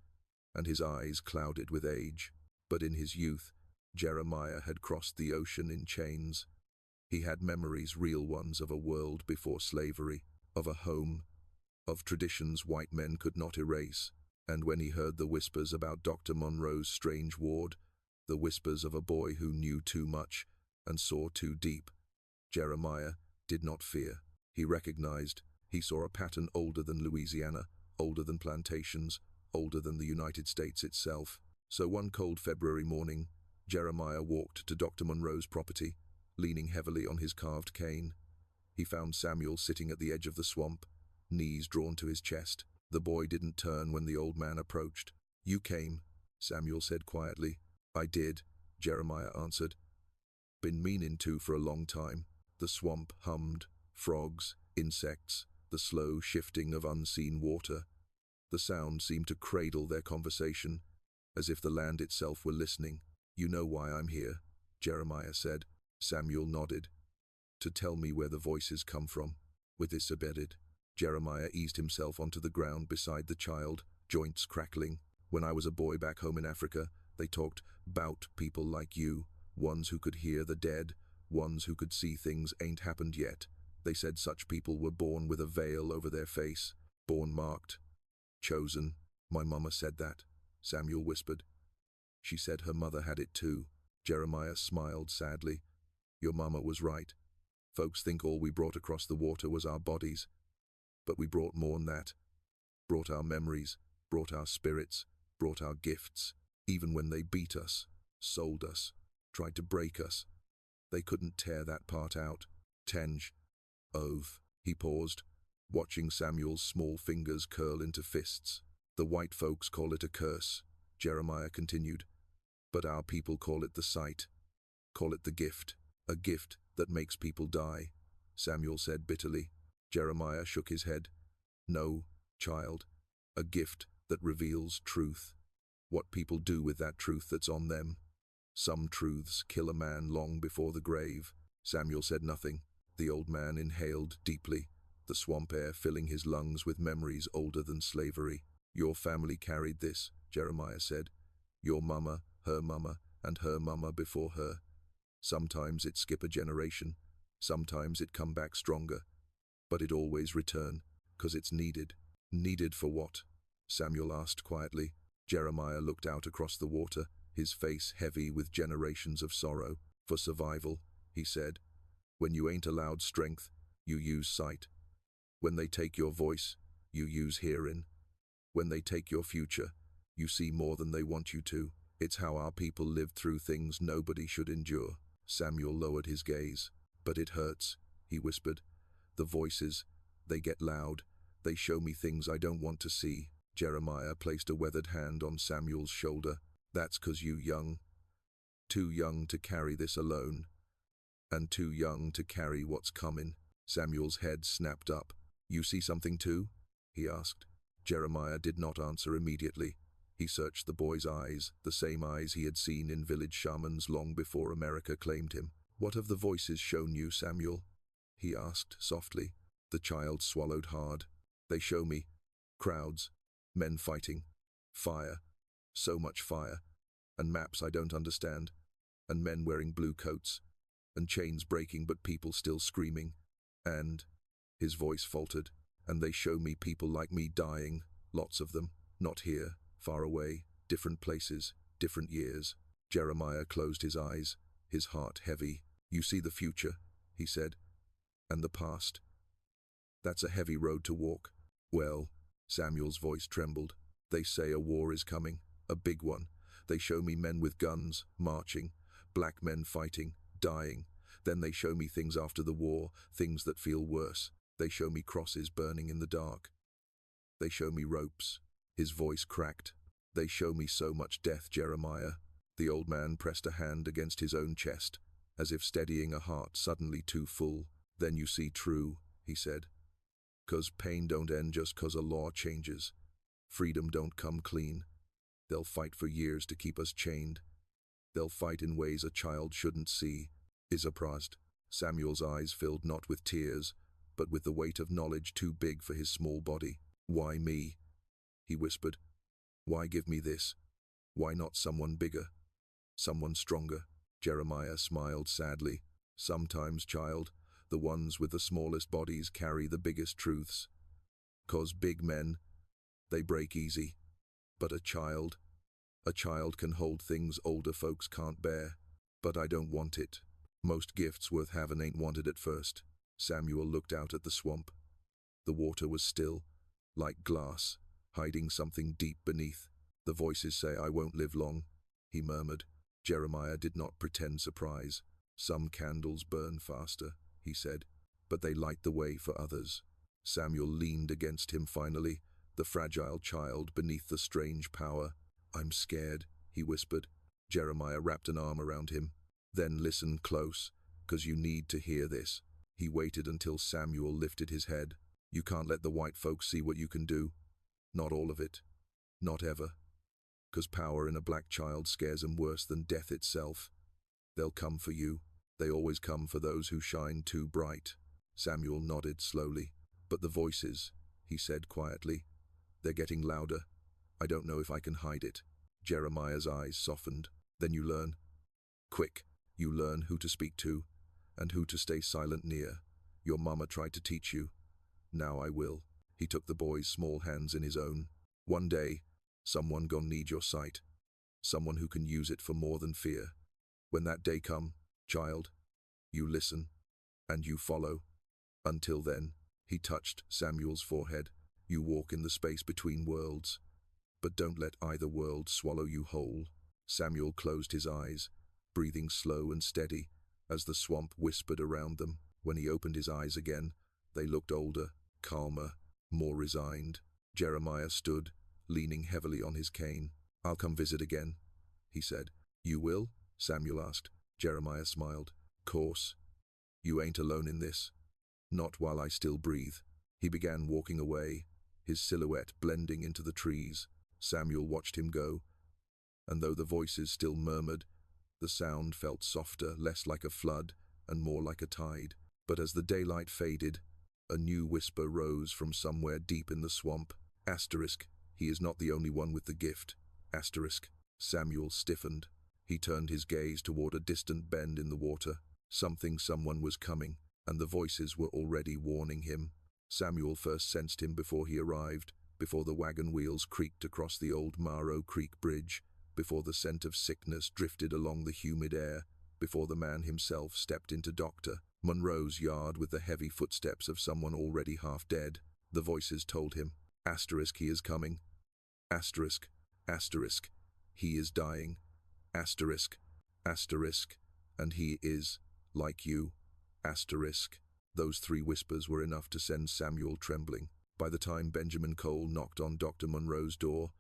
and his eyes clouded with age. But in his youth, Jeremiah had crossed the ocean in chains. He had memories, real ones, of a world before slavery, of a home, of traditions white men could not erase. And when he heard the whispers about Dr. Monroe's strange ward, the whispers of a boy who knew too much and saw too deep, Jeremiah did not fear. He recognized. He saw a pattern older than Louisiana, older than plantations, older than the United States itself. So one cold February morning, Jeremiah walked to Dr. Monroe's property, leaning heavily on his carved cane. He found Samuel sitting at the edge of the swamp, knees drawn to his chest. The boy didn't turn when the old man approached. "You came," Samuel said quietly. "I did," Jeremiah answered. "Been meaning to for a long time." The swamp hummed, frogs, insects, the slow shifting of unseen water. The sound seemed to cradle their conversation, as if the land itself were listening. "You know why I'm here," Jeremiah said. Samuel nodded. "To tell me where the voices come from." With this abetted, Jeremiah eased himself onto the ground beside the child, joints crackling. "When I was a boy back home in Africa, they talked 'bout people like you, ones who could hear the dead, ones who could see things ain't happened yet. They said such people were born with a veil over their face, born marked, chosen." "My mama said that," Samuel whispered. "She said her mother had it too." Jeremiah smiled sadly. "Your mama was right. Folks think all we brought across the water was our bodies. But we brought more than that. Brought our memories, brought our spirits, brought our gifts. Even when they beat us, sold us, tried to break us, they couldn't tear that part out." "Tenge, Ove," he paused, watching Samuel's small fingers curl into fists. "The white folks call it a curse," Jeremiah continued. "But our people call it the sight, call it the gift." A gift that makes people die, Samuel said bitterly. Jeremiah shook his head. No, child. A gift that reveals truth. What people do with that truth that's on them. Some truths kill a man long before the grave. Samuel said nothing. The old man inhaled deeply, the swamp air filling his lungs with memories older than slavery. Your family carried this, Jeremiah said. Your mama, and her mama before her. Sometimes it skip a generation, sometimes it come back stronger, but it always return, 'cause it's needed. Needed for what? Samuel asked quietly. Jeremiah looked out across the water, his face heavy with generations of sorrow. For survival, he said. When you ain't allowed strength, you use sight. When they take your voice, you use hearing. When they take your future, you see more than they want you to. It's how our people live through things nobody should endure. Samuel lowered his gaze. But it hurts, he whispered. The voices, they get loud. They show me things I don't want to see. Jeremiah placed a weathered hand on Samuel's shoulder. That's 'cause you young. Too young to carry this alone. And too young to carry what's coming. Samuel's head snapped up. You see something too? He asked. Jeremiah did not answer immediately. He searched the boy's eyes, the same eyes he had seen in village shamans long before America claimed him. What have the voices shown you, Samuel? He asked softly. The child swallowed hard. They show me crowds, men fighting, fire, so much fire, and maps I don't understand, and men wearing blue coats, and chains breaking but people still screaming, and, his voice faltered, and they show me people like me dying, lots of them, not here, far away, different places, different years. Jeremiah closed his eyes, his heart heavy. You see the future, he said, and the past. That's a heavy road to walk. Well, Samuel's voice trembled. They say a war is coming, a big one. They show me men with guns, marching, black men fighting, dying. Then they show me things after the war, things that feel worse. They show me crosses burning in the dark. They show me ropes. His voice cracked. They show me so much death, Jeremiah. The old man pressed a hand against his own chest, as if steadying a heart suddenly too full. Then you see true, he said. 'Cause pain don't end just 'cause a law changes. Freedom don't come clean. They'll fight for years to keep us chained. They'll fight in ways a child shouldn't see. Isaprazed. Samuel's eyes filled not with tears, but with the weight of knowledge too big for his small body. Why me? He whispered. Why give me this? Why not someone bigger? Someone stronger? Jeremiah smiled sadly. Sometimes, child, the ones with the smallest bodies carry the biggest truths. 'Cause big men, they break easy. But a child can hold things older folks can't bear. But I don't want it. Most gifts worth having ain't wanted at first. Samuel looked out at the swamp. The water was still, like glass, hiding something deep beneath. The voices say I won't live long, he murmured. Jeremiah did not pretend surprise. Some candles burn faster, he said, but they light the way for others. Samuel leaned against him finally, the fragile child beneath the strange power. I'm scared, he whispered. Jeremiah wrapped an arm around him. Then listen close, 'cause you need to hear this. He waited until Samuel lifted his head. You can't let the white folks see what you can do. Not all of it. Not ever. 'Cause power in a black child scares them worse than death itself. They'll come for you. They always come for those who shine too bright. Samuel nodded slowly. But the voices, he said quietly. They're getting louder. I don't know if I can hide it. Jeremiah's eyes softened. Then you learn. Quick, you learn who to speak to, and who to stay silent near. Your mama tried to teach you. Now I will. He took the boy's small hands in his own. One day, someone gon' need your sight. Someone who can use it for more than fear. When that day come, child, you listen, and you follow. Until then, he touched Samuel's forehead. You walk in the space between worlds. But don't let either world swallow you whole. Samuel closed his eyes, breathing slow and steady, as the swamp whispered around them. When he opened his eyes again, they looked older, calmer, more resigned. Jeremiah stood, leaning heavily on his cane. I'll come visit again, he said. You will? Samuel asked. Jeremiah smiled. course. You ain't alone in this. Not while I still breathe." He began walking away, his silhouette blending into the trees. Samuel watched him go, and though the voices still murmured, the sound felt softer, less like a flood, and more like a tide. But as the daylight faded, a new whisper rose from somewhere deep in the swamp. Asterisk, he is not the only one with the gift. Asterisk. Samuel stiffened. He turned his gaze toward a distant bend in the water. Someone was coming, and the voices were already warning him. Samuel first sensed him before he arrived, before the wagon wheels creaked across the old Marrow Creek Bridge, before the scent of sickness drifted along the humid air, before the man himself stepped into Dr. Monroe's yard with the heavy footsteps of someone already half dead. The voices told him, asterisk, he is coming. Asterisk, asterisk, he is dying. Asterisk, asterisk, and he is, like you. Asterisk. Those three whispers were enough to send Samuel trembling. By the time Benjamin Cole knocked on Dr. Monroe's door,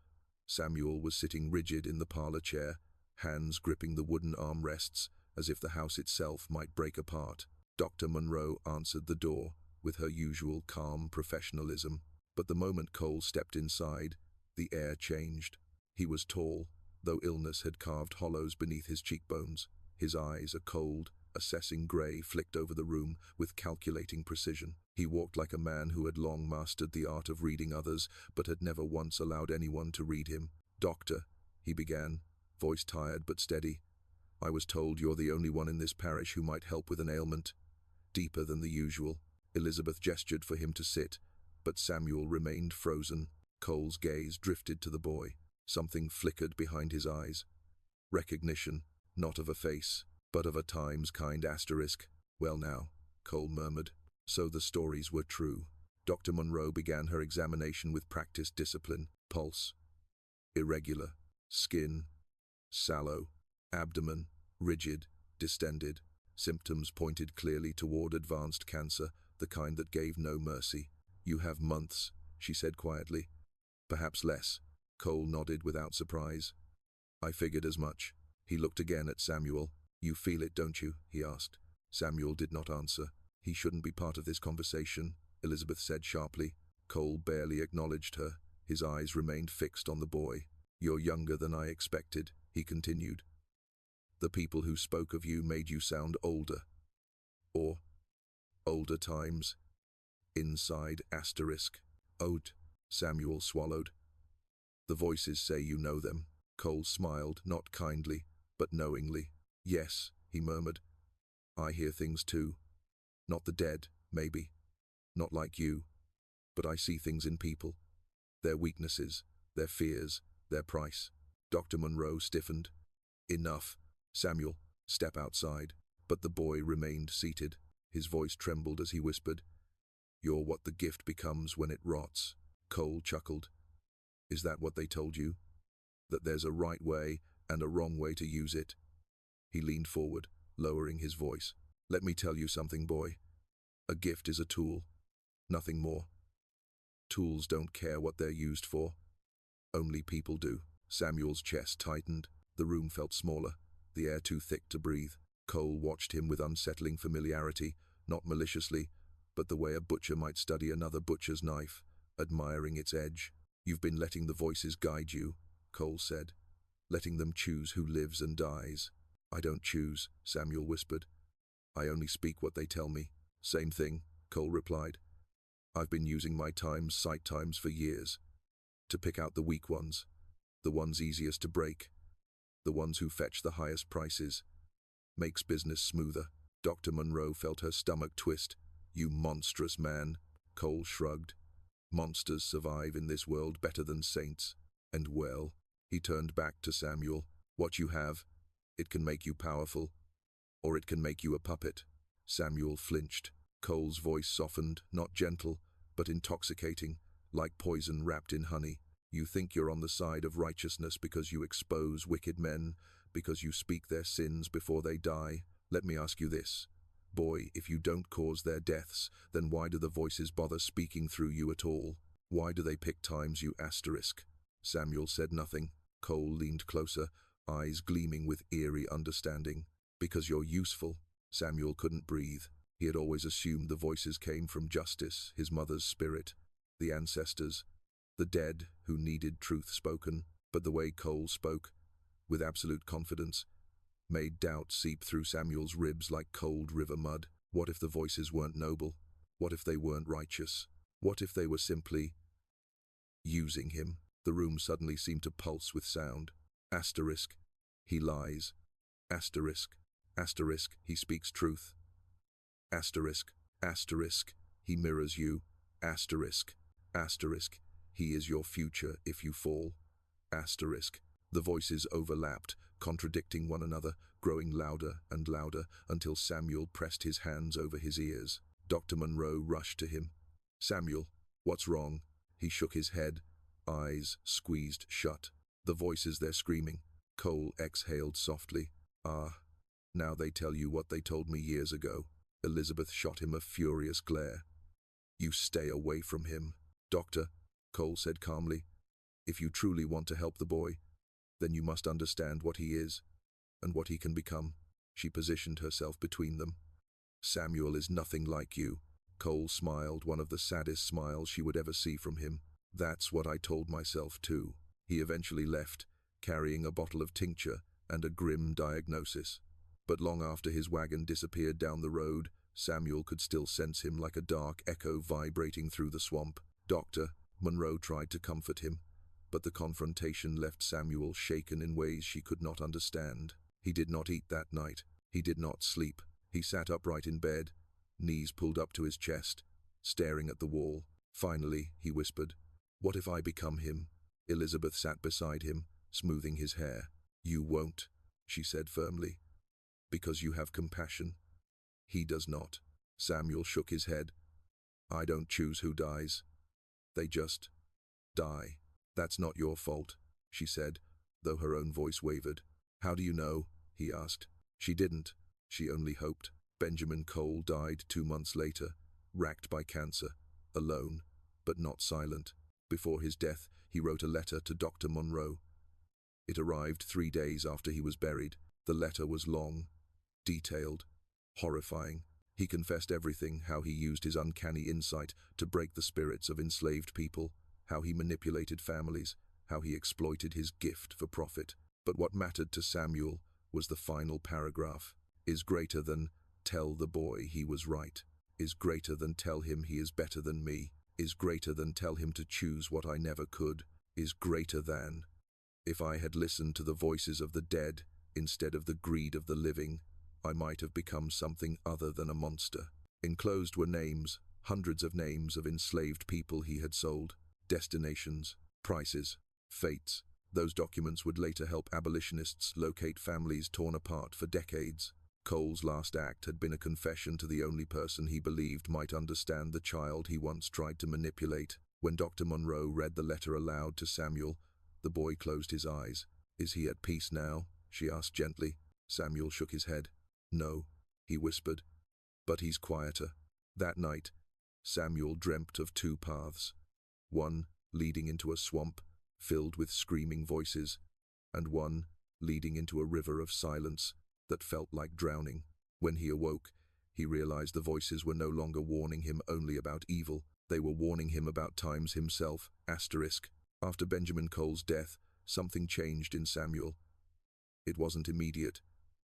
Samuel was sitting rigid in the parlor chair, hands gripping the wooden armrests, as if the house itself might break apart. Dr. Monroe answered the door with her usual calm professionalism. But the moment Cole stepped inside, the air changed. He was tall, though illness had carved hollows beneath his cheekbones. His eyes, a cold, assessing grey, flicked over the room with calculating precision. He walked like a man who had long mastered the art of reading others, but had never once allowed anyone to read him. "Doctor," he began, voice tired but steady, "I was told you're the only one in this parish who might help with an ailment." Deeper than the usual, Elizabeth gestured for him to sit, but Samuel remained frozen. Cole's gaze drifted to the boy. Something flickered behind his eyes. Recognition, not of a face, but of a times-kind asterisk. "Well now," Cole murmured. So the stories were true. Dr. Monroe began her examination with practiced discipline. Pulse, irregular. Skin, sallow. Abdomen, rigid, distended. Symptoms pointed clearly toward advanced cancer, the kind that gave no mercy. "You have months," she said quietly. "Perhaps less." Cole nodded without surprise. "I figured as much." He looked again at Samuel. "You feel it, don't you?" he asked. Samuel did not answer. "He shouldn't be part of this conversation," Elizabeth said sharply. Cole barely acknowledged her. His eyes remained fixed on the boy. "You're younger than I expected," he continued. "The people who spoke of you made you sound older. Or older times. Inside asterisk. Ode." Samuel swallowed. "The voices say you know them." Cole smiled, not kindly, but knowingly. "Yes," he murmured. "I hear things too. Not the dead, maybe. Not like you. But I see things in people. Their weaknesses, their fears, their price." Dr. Monroe stiffened. "Enough. Samuel, step outside." But the boy remained seated. His voice trembled as he whispered, "You're what the gift becomes when it rots." Cole chuckled. "Is that what they told you? That there's a right way and a wrong way to use it?" He leaned forward, lowering his voice. "Let me tell you something, boy. A gift is a tool. Nothing more. Tools don't care what they're used for. Only people do." Samuel's chest tightened. The room felt smaller, the air too thick to breathe. Cole watched him with unsettling familiarity, not maliciously, but the way a butcher might study another butcher's knife, admiring its edge. "You've been letting the voices guide you," Cole said. "Letting them choose who lives and dies." "I don't choose," Samuel whispered. "I only speak what they tell me." "Same thing," Cole replied. "I've been using my sight times for years. To pick out the weak ones. The ones easiest to break. The ones who fetch the highest prices. Makes business smoother." Dr. Monroe felt her stomach twist. "You monstrous man." Cole shrugged. "Monsters survive in this world better than saints. And well," he turned back to Samuel, "what you have, it can make you powerful, or it can make you a puppet." Samuel flinched. Cole's voice softened, not gentle, but intoxicating, like poison wrapped in honey. "You think you're on the side of righteousness because you expose wicked men, because you speak their sins before they die. Let me ask you this. Boy, if you don't cause their deaths, then why do the voices bother speaking through you at all? Why do they pick times you asterisk?" Samuel said nothing. Cole leaned closer, eyes gleaming with eerie understanding. "Because you're useful. Samuel couldn't breathe. He had always assumed the voices came from justice, his mother's spirit, the ancestors, the dead who needed truth spoken. But the way Cole spoke, with absolute confidence, made doubt seep through Samuel's ribs like cold river mud. What if the voices weren't noble? What if they weren't righteous? What if they were simply using him? The room suddenly seemed to pulse with sound. Asterisk, he lies. Asterisk, asterisk, he speaks truth. Asterisk, asterisk, he mirrors you. Asterisk, asterisk, he is your future if you fall. Asterisk. The voices overlapped, contradicting one another, growing louder and louder until Samuel pressed his hands over his ears. Dr. Monroe rushed to him. "Samuel, what's wrong?" He shook his head, eyes squeezed shut. "The voices, they're screaming." Cole exhaled softly. "Ah, now they tell you what they told me years ago." Elizabeth shot him a furious glare. "You stay away from him." "Doctor," Cole said calmly, "if you truly want to help the boy, then you must understand what he is and what he can become." She positioned herself between them. "Samuel is nothing like you." Cole smiled, one of the saddest smiles she would ever see from him. "That's what I told myself too." He eventually left, carrying a bottle of tincture and a grim diagnosis. But long after his wagon disappeared down the road, Samuel could still sense him like a dark echo vibrating through the swamp. Dr. Monroe tried to comfort him, but the confrontation left Samuel shaken in ways she could not understand. He did not eat that night. He did not sleep. He sat upright in bed, knees pulled up to his chest, staring at the wall. Finally, he whispered, "What if I become him?" Elizabeth sat beside him, smoothing his hair. "You won't," she said firmly, "because you have compassion. He does not." Samuel shook his head. "I don't choose who dies. They just die." "That's not your fault," she said, though her own voice wavered. "How do you know?" he asked. She didn't. She only hoped. Benjamin Cole died 2 months later, racked by cancer, alone, but not silent. Before his death, he wrote a letter to Dr. Monroe. It arrived 3 days after he was buried. The letter was long, detailed, horrifying. He confessed everything, how he used his uncanny insight to break the spirits of enslaved people, how he manipulated families, how he exploited his gift for profit. But what mattered to Samuel was the final paragraph. "Is greater than tell the boy he was right. Is greater than tell him he is better than me. Is greater than tell him to choose what I never could. Is greater than. If I had listened to the voices of the dead instead of the greed of the living, I might have become something other than a monster." Enclosed were names, hundreds of names of enslaved people he had sold. Destinations, prices, fates. Those documents would later help abolitionists locate families torn apart for decades. Cole's last act had been a confession to the only person he believed might understand the child he once tried to manipulate. When Dr. Monroe read the letter aloud to Samuel, the boy closed his eyes. "Is he at peace now?" she asked gently. Samuel shook his head. "No," he whispered, "but he's quieter." That night, Samuel dreamt of 2 paths. One leading into a swamp filled with screaming voices, and one leading into a river of silence that felt like drowning. When he awoke, he realized the voices were no longer warning him only about evil. They were warning him about times himself. Asterisk. After Benjamin Cole's death, something changed in Samuel. It wasn't immediate.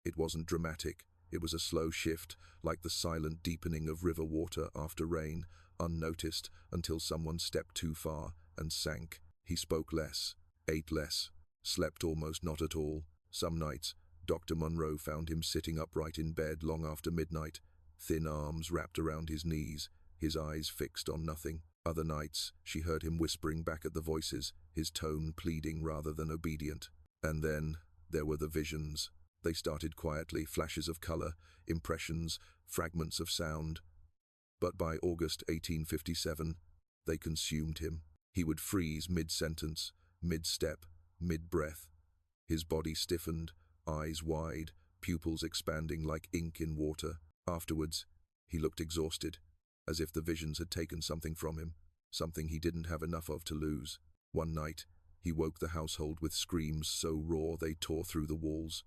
It wasn't dramatic. It was a slow shift, like the silent deepening of river water after rain, unnoticed until someone stepped too far and sank. He spoke less, ate less, slept almost not at all. Some nights, Dr. Monroe found him sitting upright in bed long after midnight, thin arms wrapped around his knees, his eyes fixed on nothing. Other nights, she heard him whispering back at the voices, his tone pleading rather than obedient. And then, there were the visions. They started quietly, flashes of color, impressions, fragments of sound. But by August 1857, they consumed him. He would freeze mid-sentence, mid-step, mid-breath. His body stiffened, eyes wide, pupils expanding like ink in water. Afterwards, he looked exhausted, as if the visions had taken something from him, something he didn't have enough of to lose. One night, he woke the household with screams so raw they tore through the walls.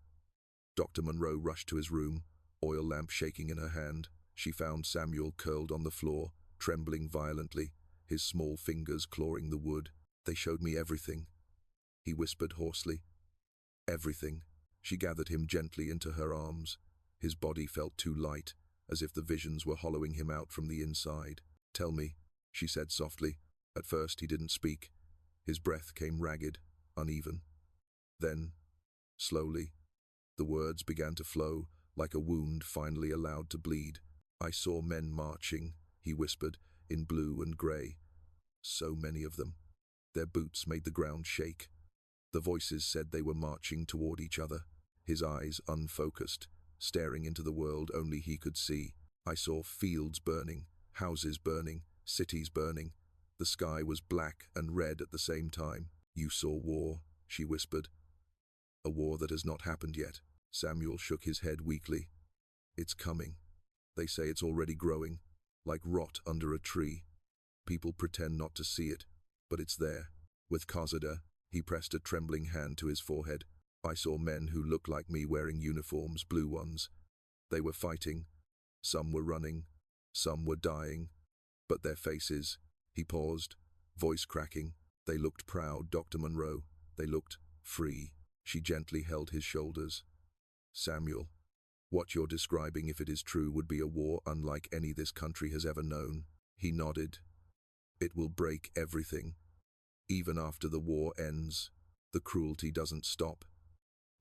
Dr. Monroe rushed to his room, oil lamp shaking in her hand. She found Samuel curled on the floor, trembling violently, his small fingers clawing the wood. "They showed me everything," he whispered hoarsely. "Everything." She gathered him gently into her arms. His body felt too light, as if the visions were hollowing him out from the inside. "Tell me," she said softly. At first he didn't speak. His breath came ragged, uneven. Then, slowly, the words began to flow, like a wound finally allowed to bleed. "I saw men marching," he whispered, "in blue and grey. So many of them. Their boots made the ground shake. The voices said they were marching toward each other." His eyes unfocused, staring into the world only he could see. "I saw fields burning, houses burning, cities burning. The sky was black and red at the same time." "You saw war," she whispered. "A war that has not happened yet." Samuel shook his head weakly. "It's coming. They say it's already growing, like rot under a tree. People pretend not to see it, but it's there." With Kazada, he pressed a trembling hand to his forehead. "I saw men who looked like me wearing uniforms, blue ones. They were fighting. Some were running. Some were dying. But their faces—" He paused, voice cracking. "They looked proud, Dr. Monroe. They looked free." She gently held his shoulders. "Samuel, what you're describing, if it is true, would be a war unlike any this country has ever known." He nodded. "It will break everything. Even after the war ends, the cruelty doesn't stop.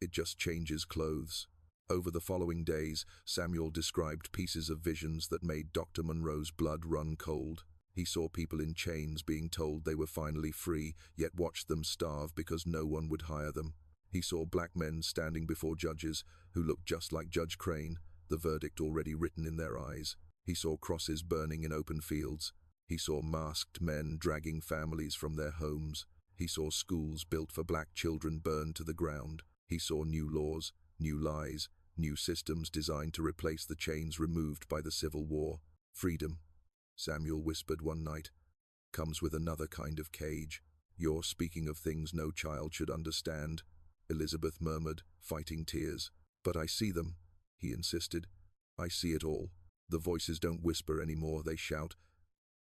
It just changes clothes." Over the following days, Samuel described pieces of visions that made Dr. Monroe's blood run cold. He saw people in chains being told they were finally free, yet watched them starve because no one would hire them. He saw black men standing before judges who looked just like Judge Crane, the verdict already written in their eyes. He saw crosses burning in open fields. He saw masked men dragging families from their homes. He saw schools built for black children burned to the ground. He saw new laws, new lies, new systems designed to replace the chains removed by the Civil War. "Freedom," Samuel whispered one night, "comes with another kind of cage." "You're speaking of things no child should understand," Elizabeth murmured, fighting tears. "But I see them," he insisted. "I see it all. The voices don't whisper anymore, they shout.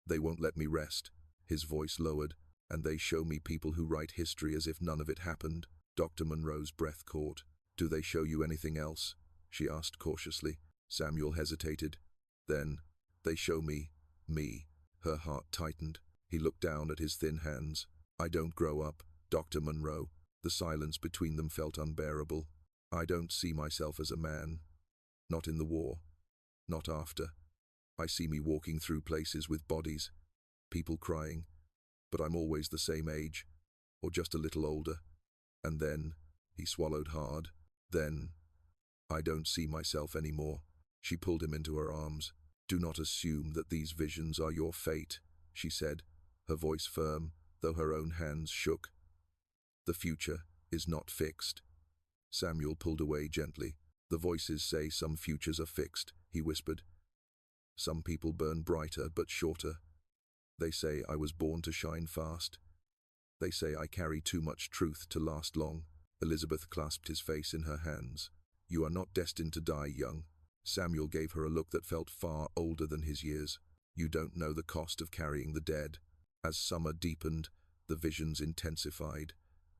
They won't let me rest." His voice lowered. "And they show me people who write history as if none of it happened." Dr. Monroe's breath caught. "Do they show you anything else?" she asked cautiously. Samuel hesitated. "Then, they show me." Her heart tightened. He looked down at his thin hands. "I don't grow up, Dr. Monroe." The silence between them felt unbearable. "I don't see myself as a man. Not in the war. Not after. I see me walking through places with bodies, people crying, but I'm always the same age, or just a little older. And then," he swallowed hard, "then, I don't see myself anymore." She pulled him into her arms. "Do not assume that these visions are your fate," she said, her voice firm, though her own hands shook. "The future is not fixed." Samuel pulled away gently. "The voices say some futures are fixed," he whispered. "Some people burn brighter but shorter. They say I was born to shine fast. They say I carry too much truth to last long." Elizabeth clasped his face in her hands. "You are not destined to die young." Samuel gave her a look that felt far older than his years. "You don't know the cost of carrying the dead." As summer deepened, the visions intensified.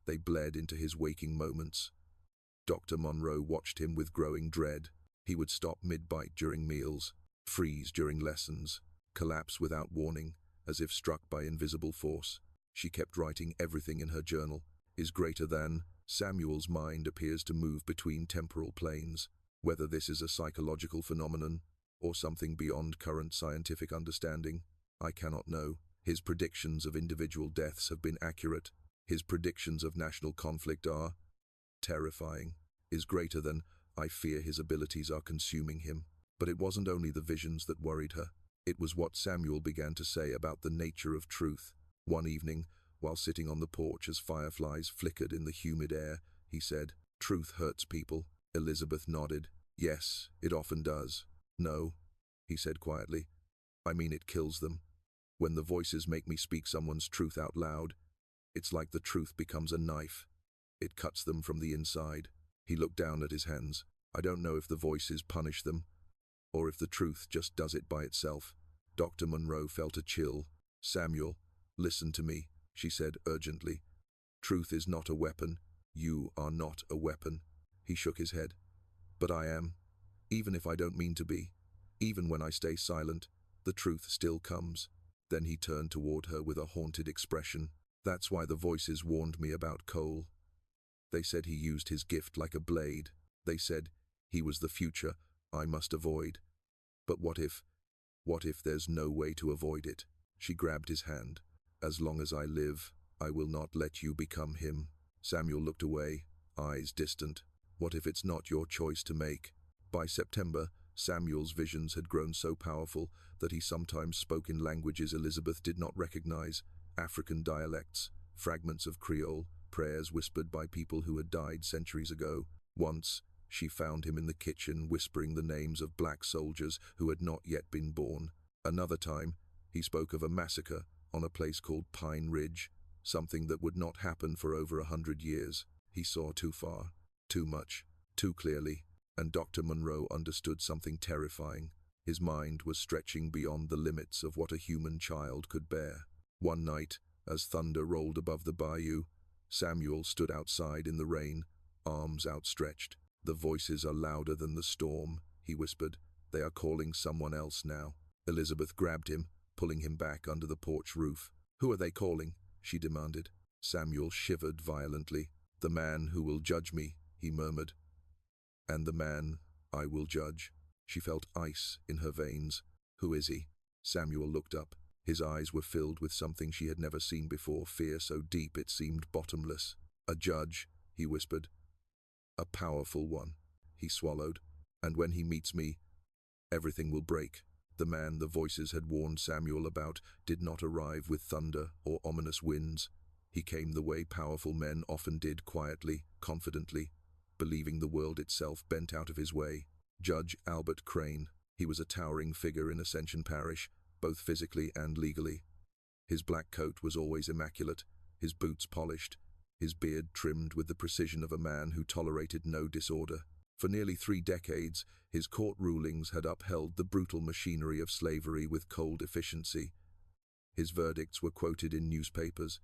They bled into his waking moments. Dr. Monroe watched him with growing dread. He would stop mid-bite during meals, freeze during lessons, collapse without warning, as if struck by invisible force. She kept writing everything in her journal. "Is greater than." Samuel's mind appears to move between temporal planes. Whether this is a psychological phenomenon or something beyond current scientific understanding, I cannot know. His predictions of individual deaths have been accurate. His predictions of national conflict are terrifying. Is greater than. I fear his abilities are consuming him. But it wasn't only the visions that worried her. It was what Samuel began to say about the nature of truth. One evening, while sitting on the porch as fireflies flickered in the humid air, he said, "Truth hurts people." Elizabeth nodded. "Yes, it often does." "No," he said quietly. "I mean it kills them. When the voices make me speak someone's truth out loud, it's like the truth becomes a knife. It cuts them from the inside." He looked down at his hands. I don't know if the voices punish them, or if the truth just does it by itself. Dr. Monroe felt a chill. Samuel, listen to me, she said urgently. Truth is not a weapon. You are not a weapon. He shook his head. But I am. Even if I don't mean to be. Even when I stay silent, the truth still comes. Then he turned toward her with a haunted expression. That's why the voices warned me about Cole. They said he used his gift like a blade. They said he was the future I must avoid. But what if there's no way to avoid it? She grabbed his hand. As long as I live, I will not let you become him. Samuel looked away, eyes distant. What if it's not your choice to make? By September, Samuel's visions had grown so powerful that he sometimes spoke in languages Elizabeth did not recognize, African dialects, fragments of Creole, prayers whispered by people who had died centuries ago. Once, she found him in the kitchen whispering the names of black soldiers who had not yet been born. Another time, he spoke of a massacre on a place called Pine Ridge, something that would not happen for over 100 years. He saw too far, too much, too clearly, and Dr. Monroe understood something terrifying. His mind was stretching beyond the limits of what a human child could bear. One night, as thunder rolled above the bayou, Samuel stood outside in the rain, arms outstretched. The voices are louder than the storm, he whispered. They are calling someone else now. Elizabeth grabbed him, pulling him back under the porch roof. Who are they calling? She demanded. Samuel shivered violently. The man who will judge me, he murmured. And the man I will judge. She felt ice in her veins. Who is he? Samuel looked up. His eyes were filled with something she had never seen before, fear so deep it seemed bottomless. A judge, he whispered. A powerful one. He swallowed. And when he meets me, everything will break. The man the voices had warned Samuel about did not arrive with thunder or ominous winds. He came the way powerful men often did, quietly, confidently, believing the world itself bent out of his way. Judge Albert Crane. He was a towering figure in Ascension Parish, both physically and legally. His black coat was always immaculate, his boots polished, his beard trimmed with the precision of a man who tolerated no disorder. For nearly 3 decades, his court rulings had upheld the brutal machinery of slavery with cold efficiency. His verdicts were quoted in newspapers.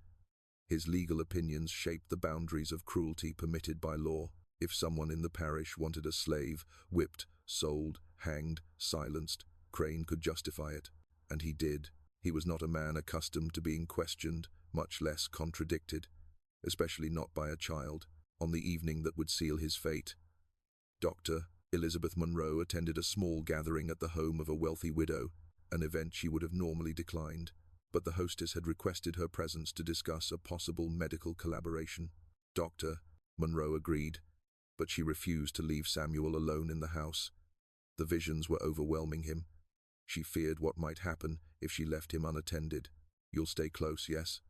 His legal opinions shaped the boundaries of cruelty permitted by law. If someone in the parish wanted a slave, whipped, sold, hanged, silenced, Crane could justify it. And he did. He was not a man accustomed to being questioned, much less contradicted, especially not by a child. On the evening that would seal his fate, Dr. Elizabeth Monroe attended a small gathering at the home of a wealthy widow, an event she would have normally declined, but the hostess had requested her presence to discuss a possible medical collaboration. Dr. Monroe agreed, but she refused to leave Samuel alone in the house. The visions were overwhelming him. She feared what might happen if she left him unattended. You'll stay close, yes?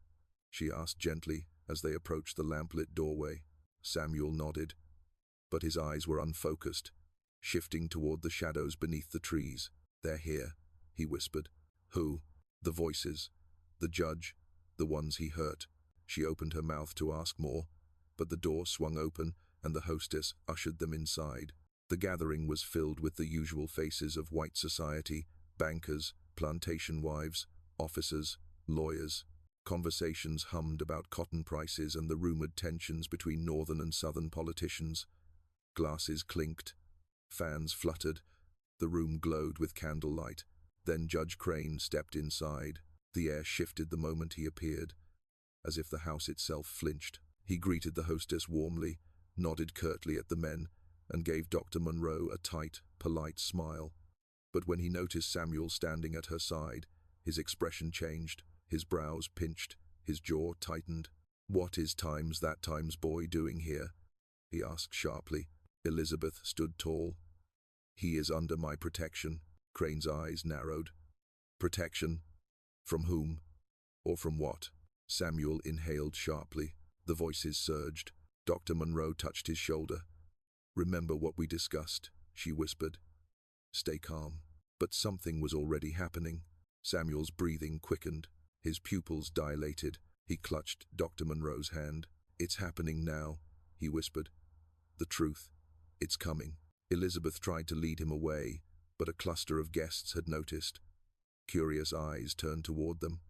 She asked gently as they approached the lamplit doorway. Samuel nodded, but his eyes were unfocused, shifting toward the shadows beneath the trees. They're here, he whispered. Who? The voices. The judge. The ones he hurt. She opened her mouth to ask more, but the door swung open and the hostess ushered them inside. The gathering was filled with the usual faces of white society, bankers, plantation wives, officers, lawyers. Conversations hummed about cotton prices and the rumored tensions between northern and southern politicians. Glasses clinked, fans fluttered, the room glowed with candlelight. Then Judge Crane stepped inside. The air shifted the moment he appeared, as if the house itself flinched. He greeted the hostess warmly, nodded curtly at the men, and gave Dr. Monroe a tight, polite smile. But when he noticed Samuel standing at her side, his expression changed, his brows pinched, his jaw tightened. What is that times boy doing here? He asked sharply. Elizabeth stood tall. He is under my protection. Crane's eyes narrowed. Protection? From whom? Or from what? Samuel inhaled sharply. The voices surged. Dr. Monroe touched his shoulder. Remember what we discussed, she whispered. Stay calm. But something was already happening. Samuel's breathing quickened. His pupils dilated. He clutched Dr. Monroe's hand. It's happening now, he whispered. The truth. It's coming. Elizabeth tried to lead him away, but a cluster of guests had noticed. Curious eyes turned toward them.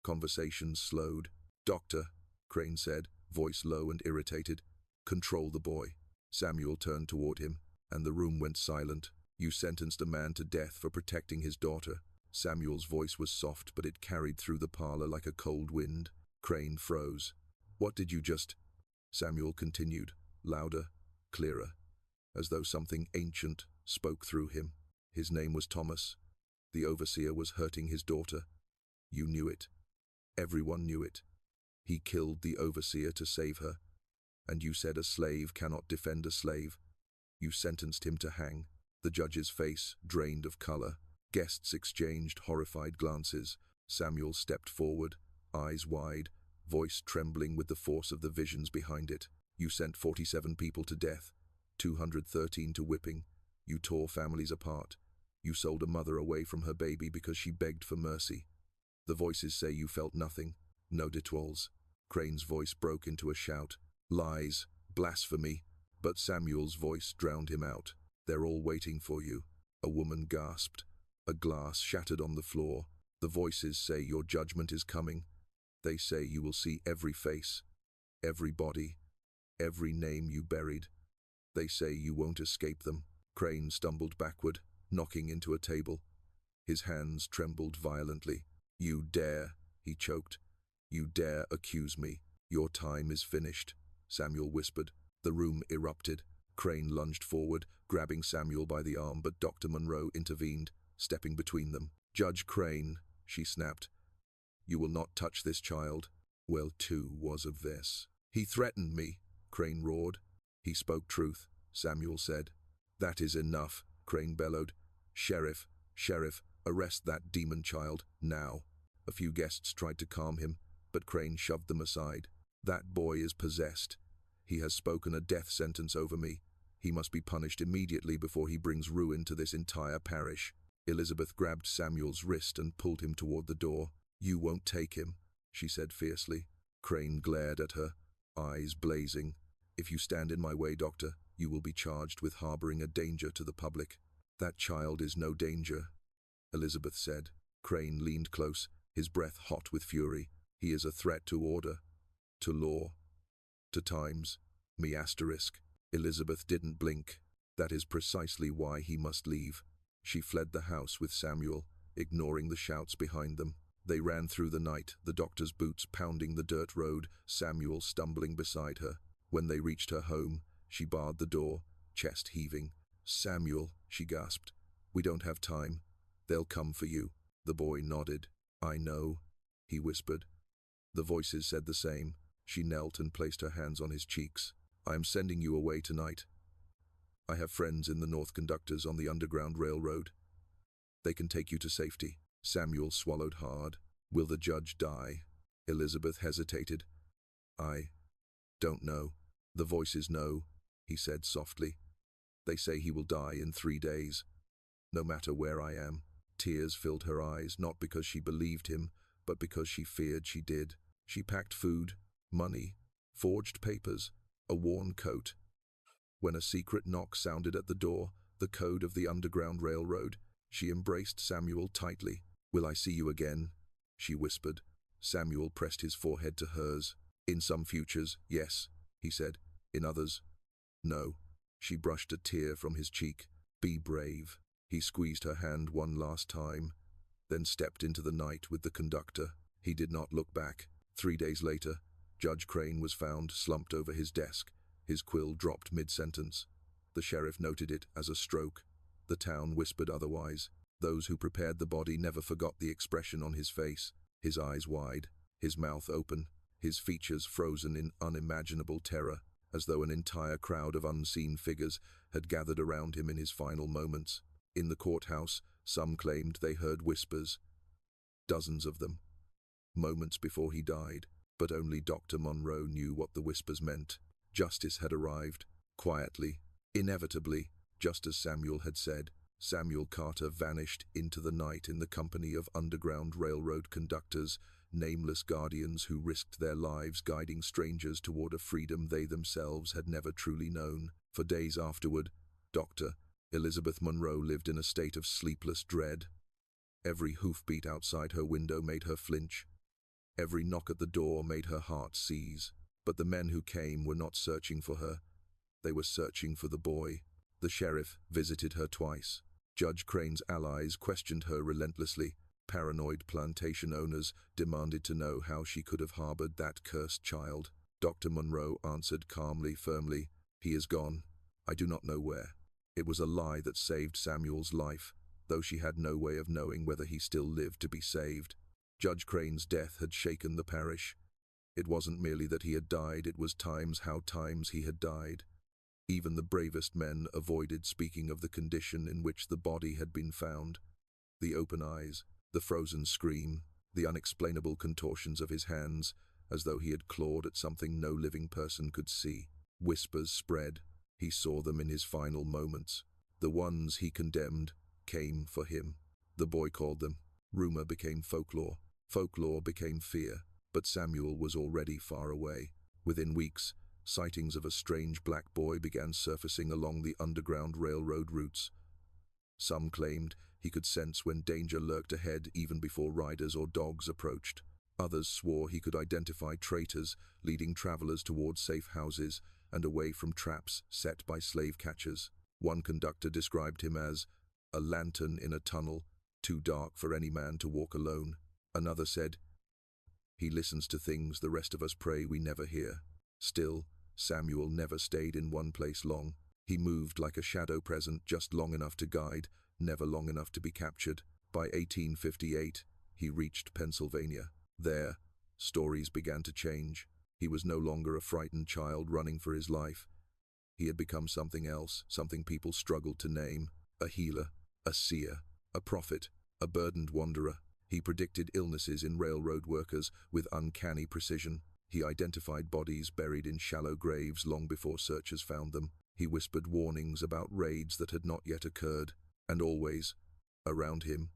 Conversations slowed. "Doctor," Crane said, voice low and irritated, "control the boy." Samuel turned toward him, and the room went silent. "You sentenced a man to death for protecting his daughter." Samuel's voice was soft, but it carried through the parlor like a cold wind. Crane froze. "What did you just—" Samuel continued, louder, clearer, as though something ancient spoke through him. His name was Thomas. The overseer was hurting his daughter. You knew it. Everyone knew it. He killed the overseer to save her. And you said a slave cannot defend a slave. You sentenced him to hang. The judge's face drained of color. Guests exchanged horrified glances. Samuel stepped forward, eyes wide, voice trembling with the force of the visions behind it. You sent 47 people to death, 213 to whipping. You tore families apart. You sold a mother away from her baby because she begged for mercy. The voices say you felt nothing, no détours. Crane's voice broke into a shout. Lies, blasphemy. But Samuel's voice drowned him out. They're all waiting for you. A woman gasped. A glass shattered on the floor. The voices say your judgment is coming. They say you will see every face, every body, every name you buried. They say you won't escape them. Crane stumbled backward, knocking into a table. His hands trembled violently. You dare, he choked. You dare accuse me. Your time is finished, Samuel whispered. The room erupted. Crane lunged forward, grabbing Samuel by the arm, but Dr. Monroe intervened, stepping between them. Judge Crane, she snapped. You will not touch this child. Well, too was of this. He threatened me, Crane roared. He spoke truth, Samuel said. That is enough, Crane bellowed. Sheriff, arrest that demon child, now. A few guests tried to calm him, but Crane shoved them aside. That boy is possessed. He has spoken a death sentence over me. He must be punished immediately before he brings ruin to this entire parish. Elizabeth grabbed Samuel's wrist and pulled him toward the door. You won't take him, she said fiercely. Crane glared at her, eyes blazing. If you stand in my way, doctor, you will be charged with harboring a danger to the public. That child is no danger, Elizabeth said. Crane leaned close, his breath hot with fury. He is a threat to order, to law, to times. Me asterisk. Elizabeth didn't blink. That is precisely why he must leave. She fled the house with Samuel, ignoring the shouts behind them. They ran through the night, the doctor's boots pounding the dirt road, Samuel stumbling beside her. When they reached her home, she barred the door, chest heaving. Samuel, she gasped. We don't have time. They'll come for you. The boy nodded. I know, he whispered. The voices said the same. She knelt and placed her hands on his cheeks. I am sending you away tonight. I have friends in the North Conductors on the Underground Railroad. They can take you to safety. Samuel swallowed hard. Will the judge die? Elizabeth hesitated. I don't know. The voices know, he said softly. They say he will die in 3 days, no matter where I am. Tears filled her eyes, not because she believed him, but because she feared she did. She packed food, money, forged papers, a worn coat. When a secret knock sounded at the door, the code of the Underground Railroad, she embraced Samuel tightly. Will I see you again? She whispered. Samuel pressed his forehead to hers. In some futures, yes, he said. In others, no. She brushed a tear from his cheek. Be brave. He squeezed her hand one last time, then stepped into the night with the conductor. He did not look back. 3 days later, Judge Crane was found slumped over his desk. His quill dropped mid-sentence. The sheriff noted it as a stroke. The town whispered otherwise. Those who prepared the body never forgot the expression on his face. His eyes wide, his mouth open, his features frozen in unimaginable terror, as though an entire crowd of unseen figures had gathered around him in his final moments. In the courthouse, some claimed they heard whispers, dozens of them, moments before he died, but only Dr. Monroe knew what the whispers meant. Justice had arrived, quietly, inevitably, just as Samuel had said. Samuel Carter vanished into the night in the company of Underground Railroad conductors, nameless guardians who risked their lives guiding strangers toward a freedom they themselves had never truly known. For days afterward, Dr. Elizabeth Monroe lived in a state of sleepless dread. Every hoofbeat outside her window made her flinch. Every knock at the door made her heart seize. But the men who came were not searching for her. They were searching for the boy. The sheriff visited her twice. Judge Crane's allies questioned her relentlessly. Paranoid plantation owners demanded to know how she could have harbored that cursed child. Dr. Monroe answered calmly, firmly, "He is gone. I do not know where." It was a lie that saved Samuel's life, though she had no way of knowing whether he still lived to be saved. Judge Crane's death had shaken the parish. It wasn't merely that he had died, it was how times he had died. Even the bravest men avoided speaking of the condition in which the body had been found. The open eyes, the frozen scream, the unexplainable contortions of his hands, as though he had clawed at something no living person could see. Whispers spread. He saw them in his final moments. The ones he condemned came for him. The boy called them. Rumor became folklore. Folklore became fear. But Samuel was already far away. Within weeks, sightings of a strange black boy began surfacing along the underground railroad routes. Some claimed he could sense when danger lurked ahead even before riders or dogs approached. Others swore he could identify traitors, leading travelers toward safe houses and away from traps set by slave catchers. One conductor described him as a lantern in a tunnel, too dark for any man to walk alone. Another said, "He listens to things the rest of us pray we never hear." Still, Samuel never stayed in one place long. He moved like a shadow present, just long enough to guide, never long enough to be captured. By 1858, he reached Pennsylvania. There, stories began to change. He was no longer a frightened child running for his life. He had become something else, something people struggled to name. A healer, a seer, a prophet, a burdened wanderer. He predicted illnesses in railroad workers with uncanny precision. He identified bodies buried in shallow graves long before searchers found them. He whispered warnings about raids that had not yet occurred. And always, around him,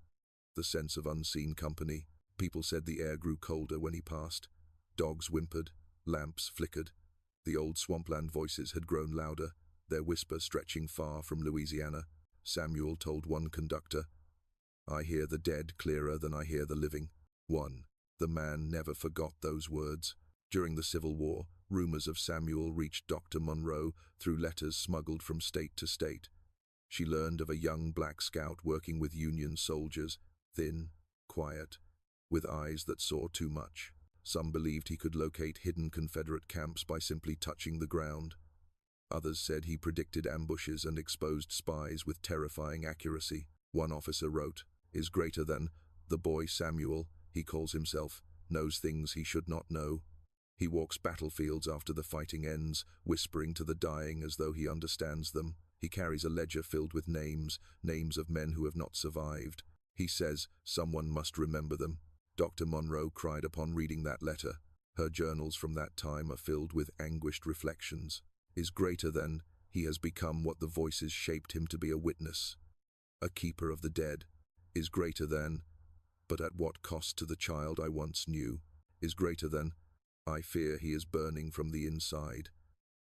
the sense of unseen company. People said the air grew colder when he passed. Dogs whimpered, lamps flickered. The old swampland voices had grown louder, their whisper stretching far from Louisiana. Samuel told one conductor, "I hear the dead clearer than I hear the living." The man never forgot those words. During the Civil War, rumors of Samuel reached Dr. Monroe through letters smuggled from state to state. She learned of a young black scout working with Union soldiers, thin, quiet, with eyes that saw too much. Some believed he could locate hidden Confederate camps by simply touching the ground. Others said he predicted ambushes and exposed spies with terrifying accuracy. One officer wrote, "Is greater than the boy Samuel, he calls himself, knows things he should not know. He walks battlefields after the fighting ends, whispering to the dying as though he understands them. He carries a ledger filled with names of men who have not survived. He says someone must remember them." Dr. Monroe cried upon reading that letter. Her journals from that time are filled with anguished reflections. Is greater than, he has become what the voices shaped him to be, a witness, a keeper of the dead. Is greater than, but at what cost to the child I once knew. Is greater than, I fear he is burning from the inside.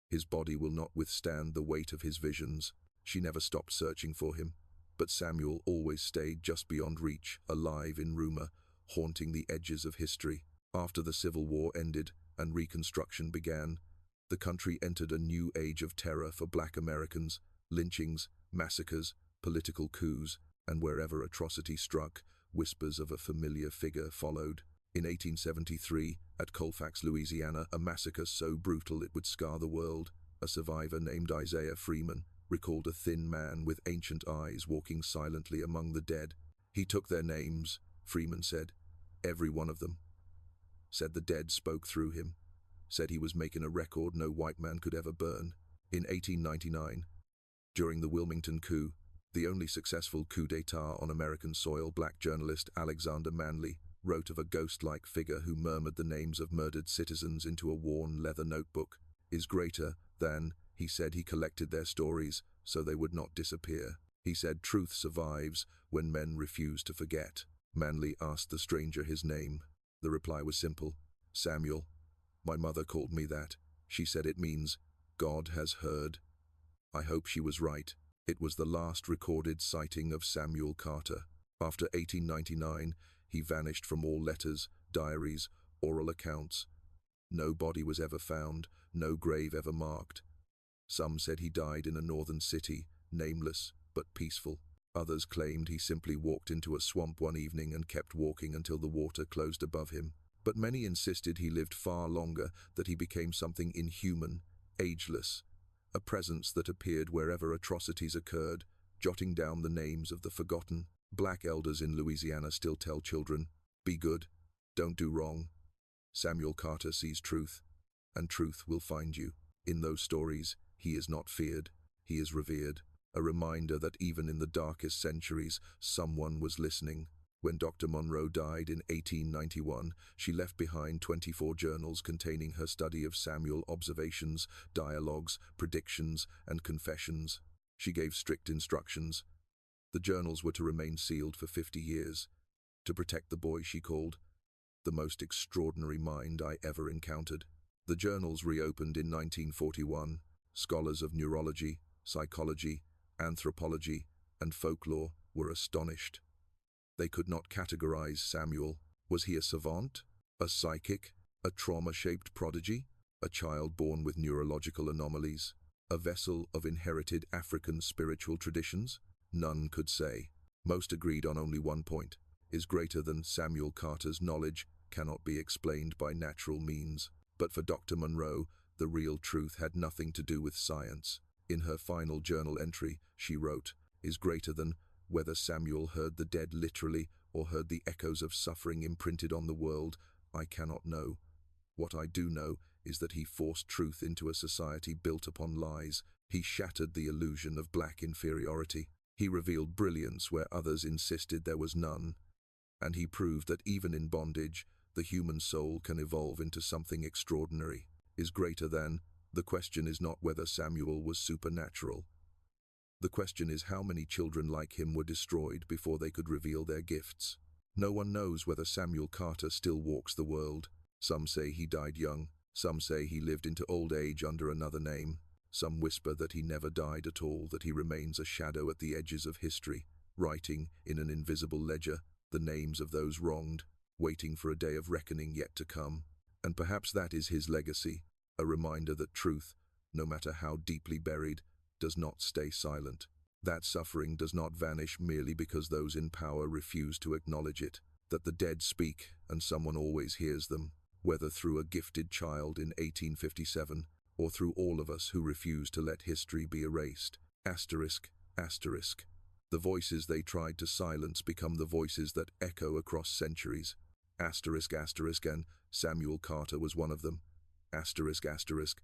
His body will not withstand the weight of his visions. She never stopped searching for him, but Samuel always stayed just beyond reach, alive in rumor, haunting the edges of history. After the Civil War ended and Reconstruction began, the country entered a new age of terror for Black Americans. Lynchings, massacres, political coups, and wherever atrocity struck, whispers of a familiar figure followed. In 1873, at Colfax, Louisiana, a massacre so brutal it would scar the world. A survivor named Isaiah Freeman recalled a thin man with ancient eyes walking silently among the dead. "He took their names," Freeman said. "Every one of them. Said the dead spoke through him. Said he was making a record no white man could ever burn." In 1899, during the Wilmington coup, the only successful coup d'etat on American soil, Black journalist Alexander Manley wrote of a ghost-like figure who murmured the names of murdered citizens into a worn leather notebook. Is greater than, he said he collected their stories so they would not disappear. He said truth survives when men refuse to forget. Manley asked the stranger his name. The reply was simple, "Samuel. My mother called me that. She said it means, God has heard." I hope she was right. It was the last recorded sighting of Samuel Carter. After 1899, he vanished from all letters, diaries, oral accounts. No body was ever found, no grave ever marked. Some said he died in a northern city, nameless but peaceful. Others claimed he simply walked into a swamp one evening and kept walking until the water closed above him. But many insisted he lived far longer, that he became something inhuman, ageless, a presence that appeared wherever atrocities occurred, jotting down the names of the forgotten. Black elders in Louisiana still tell children, "Be good, don't do wrong." Samuel Carter sees truth, and truth will find you. In those stories, he is not feared, he is revered, a reminder that even in the darkest centuries, someone was listening. When Dr. Monroe died in 1891, she left behind 24 journals containing her study of Samuel, observations, dialogues, predictions, and confessions. She gave strict instructions. The journals were to remain sealed for 50 years, to protect the boy she called the most extraordinary mind I ever encountered. The journals reopened in 1941. Scholars of neurology, psychology, anthropology, and folklore were astonished. They could not categorize Samuel. Was he a savant, a psychic, a trauma-shaped prodigy, a child born with neurological anomalies, a vessel of inherited African spiritual traditions? None could say. Most agreed on only one point: is greater than Samuel Carter's knowledge cannot be explained by natural means. But for Dr. Monroe, the real truth had nothing to do with science. In her final journal entry, she wrote, "Is greater than whether Samuel heard the dead literally or heard the echoes of suffering imprinted on the world, I cannot know. What I do know is that he forced truth into a society built upon lies. He shattered the illusion of black inferiority. He revealed brilliance where others insisted there was none. And he proved that even in bondage, the human soul can evolve into something extraordinary. Is greater than, the question is not whether Samuel was supernatural. The question is how many children like him were destroyed before they could reveal their gifts. No one knows whether Samuel Carter still walks the world. Some say he died young. Some say he lived into old age under another name. Some whisper that he never died at all, that he remains a shadow at the edges of history, writing in an invisible ledger the names of those wronged, waiting for a day of reckoning yet to come. And perhaps that is his legacy, a reminder that truth, no matter how deeply buried, does not stay silent. That suffering does not vanish merely because those in power refuse to acknowledge it. That the dead speak and someone always hears them, whether through a gifted child in 1857 or through all of us who refuse to let history be erased. Asterisk, asterisk. The voices they tried to silence become the voices that echo across centuries. Asterisk, asterisk, and Samuel Carter was one of them. Asterisk, asterisk.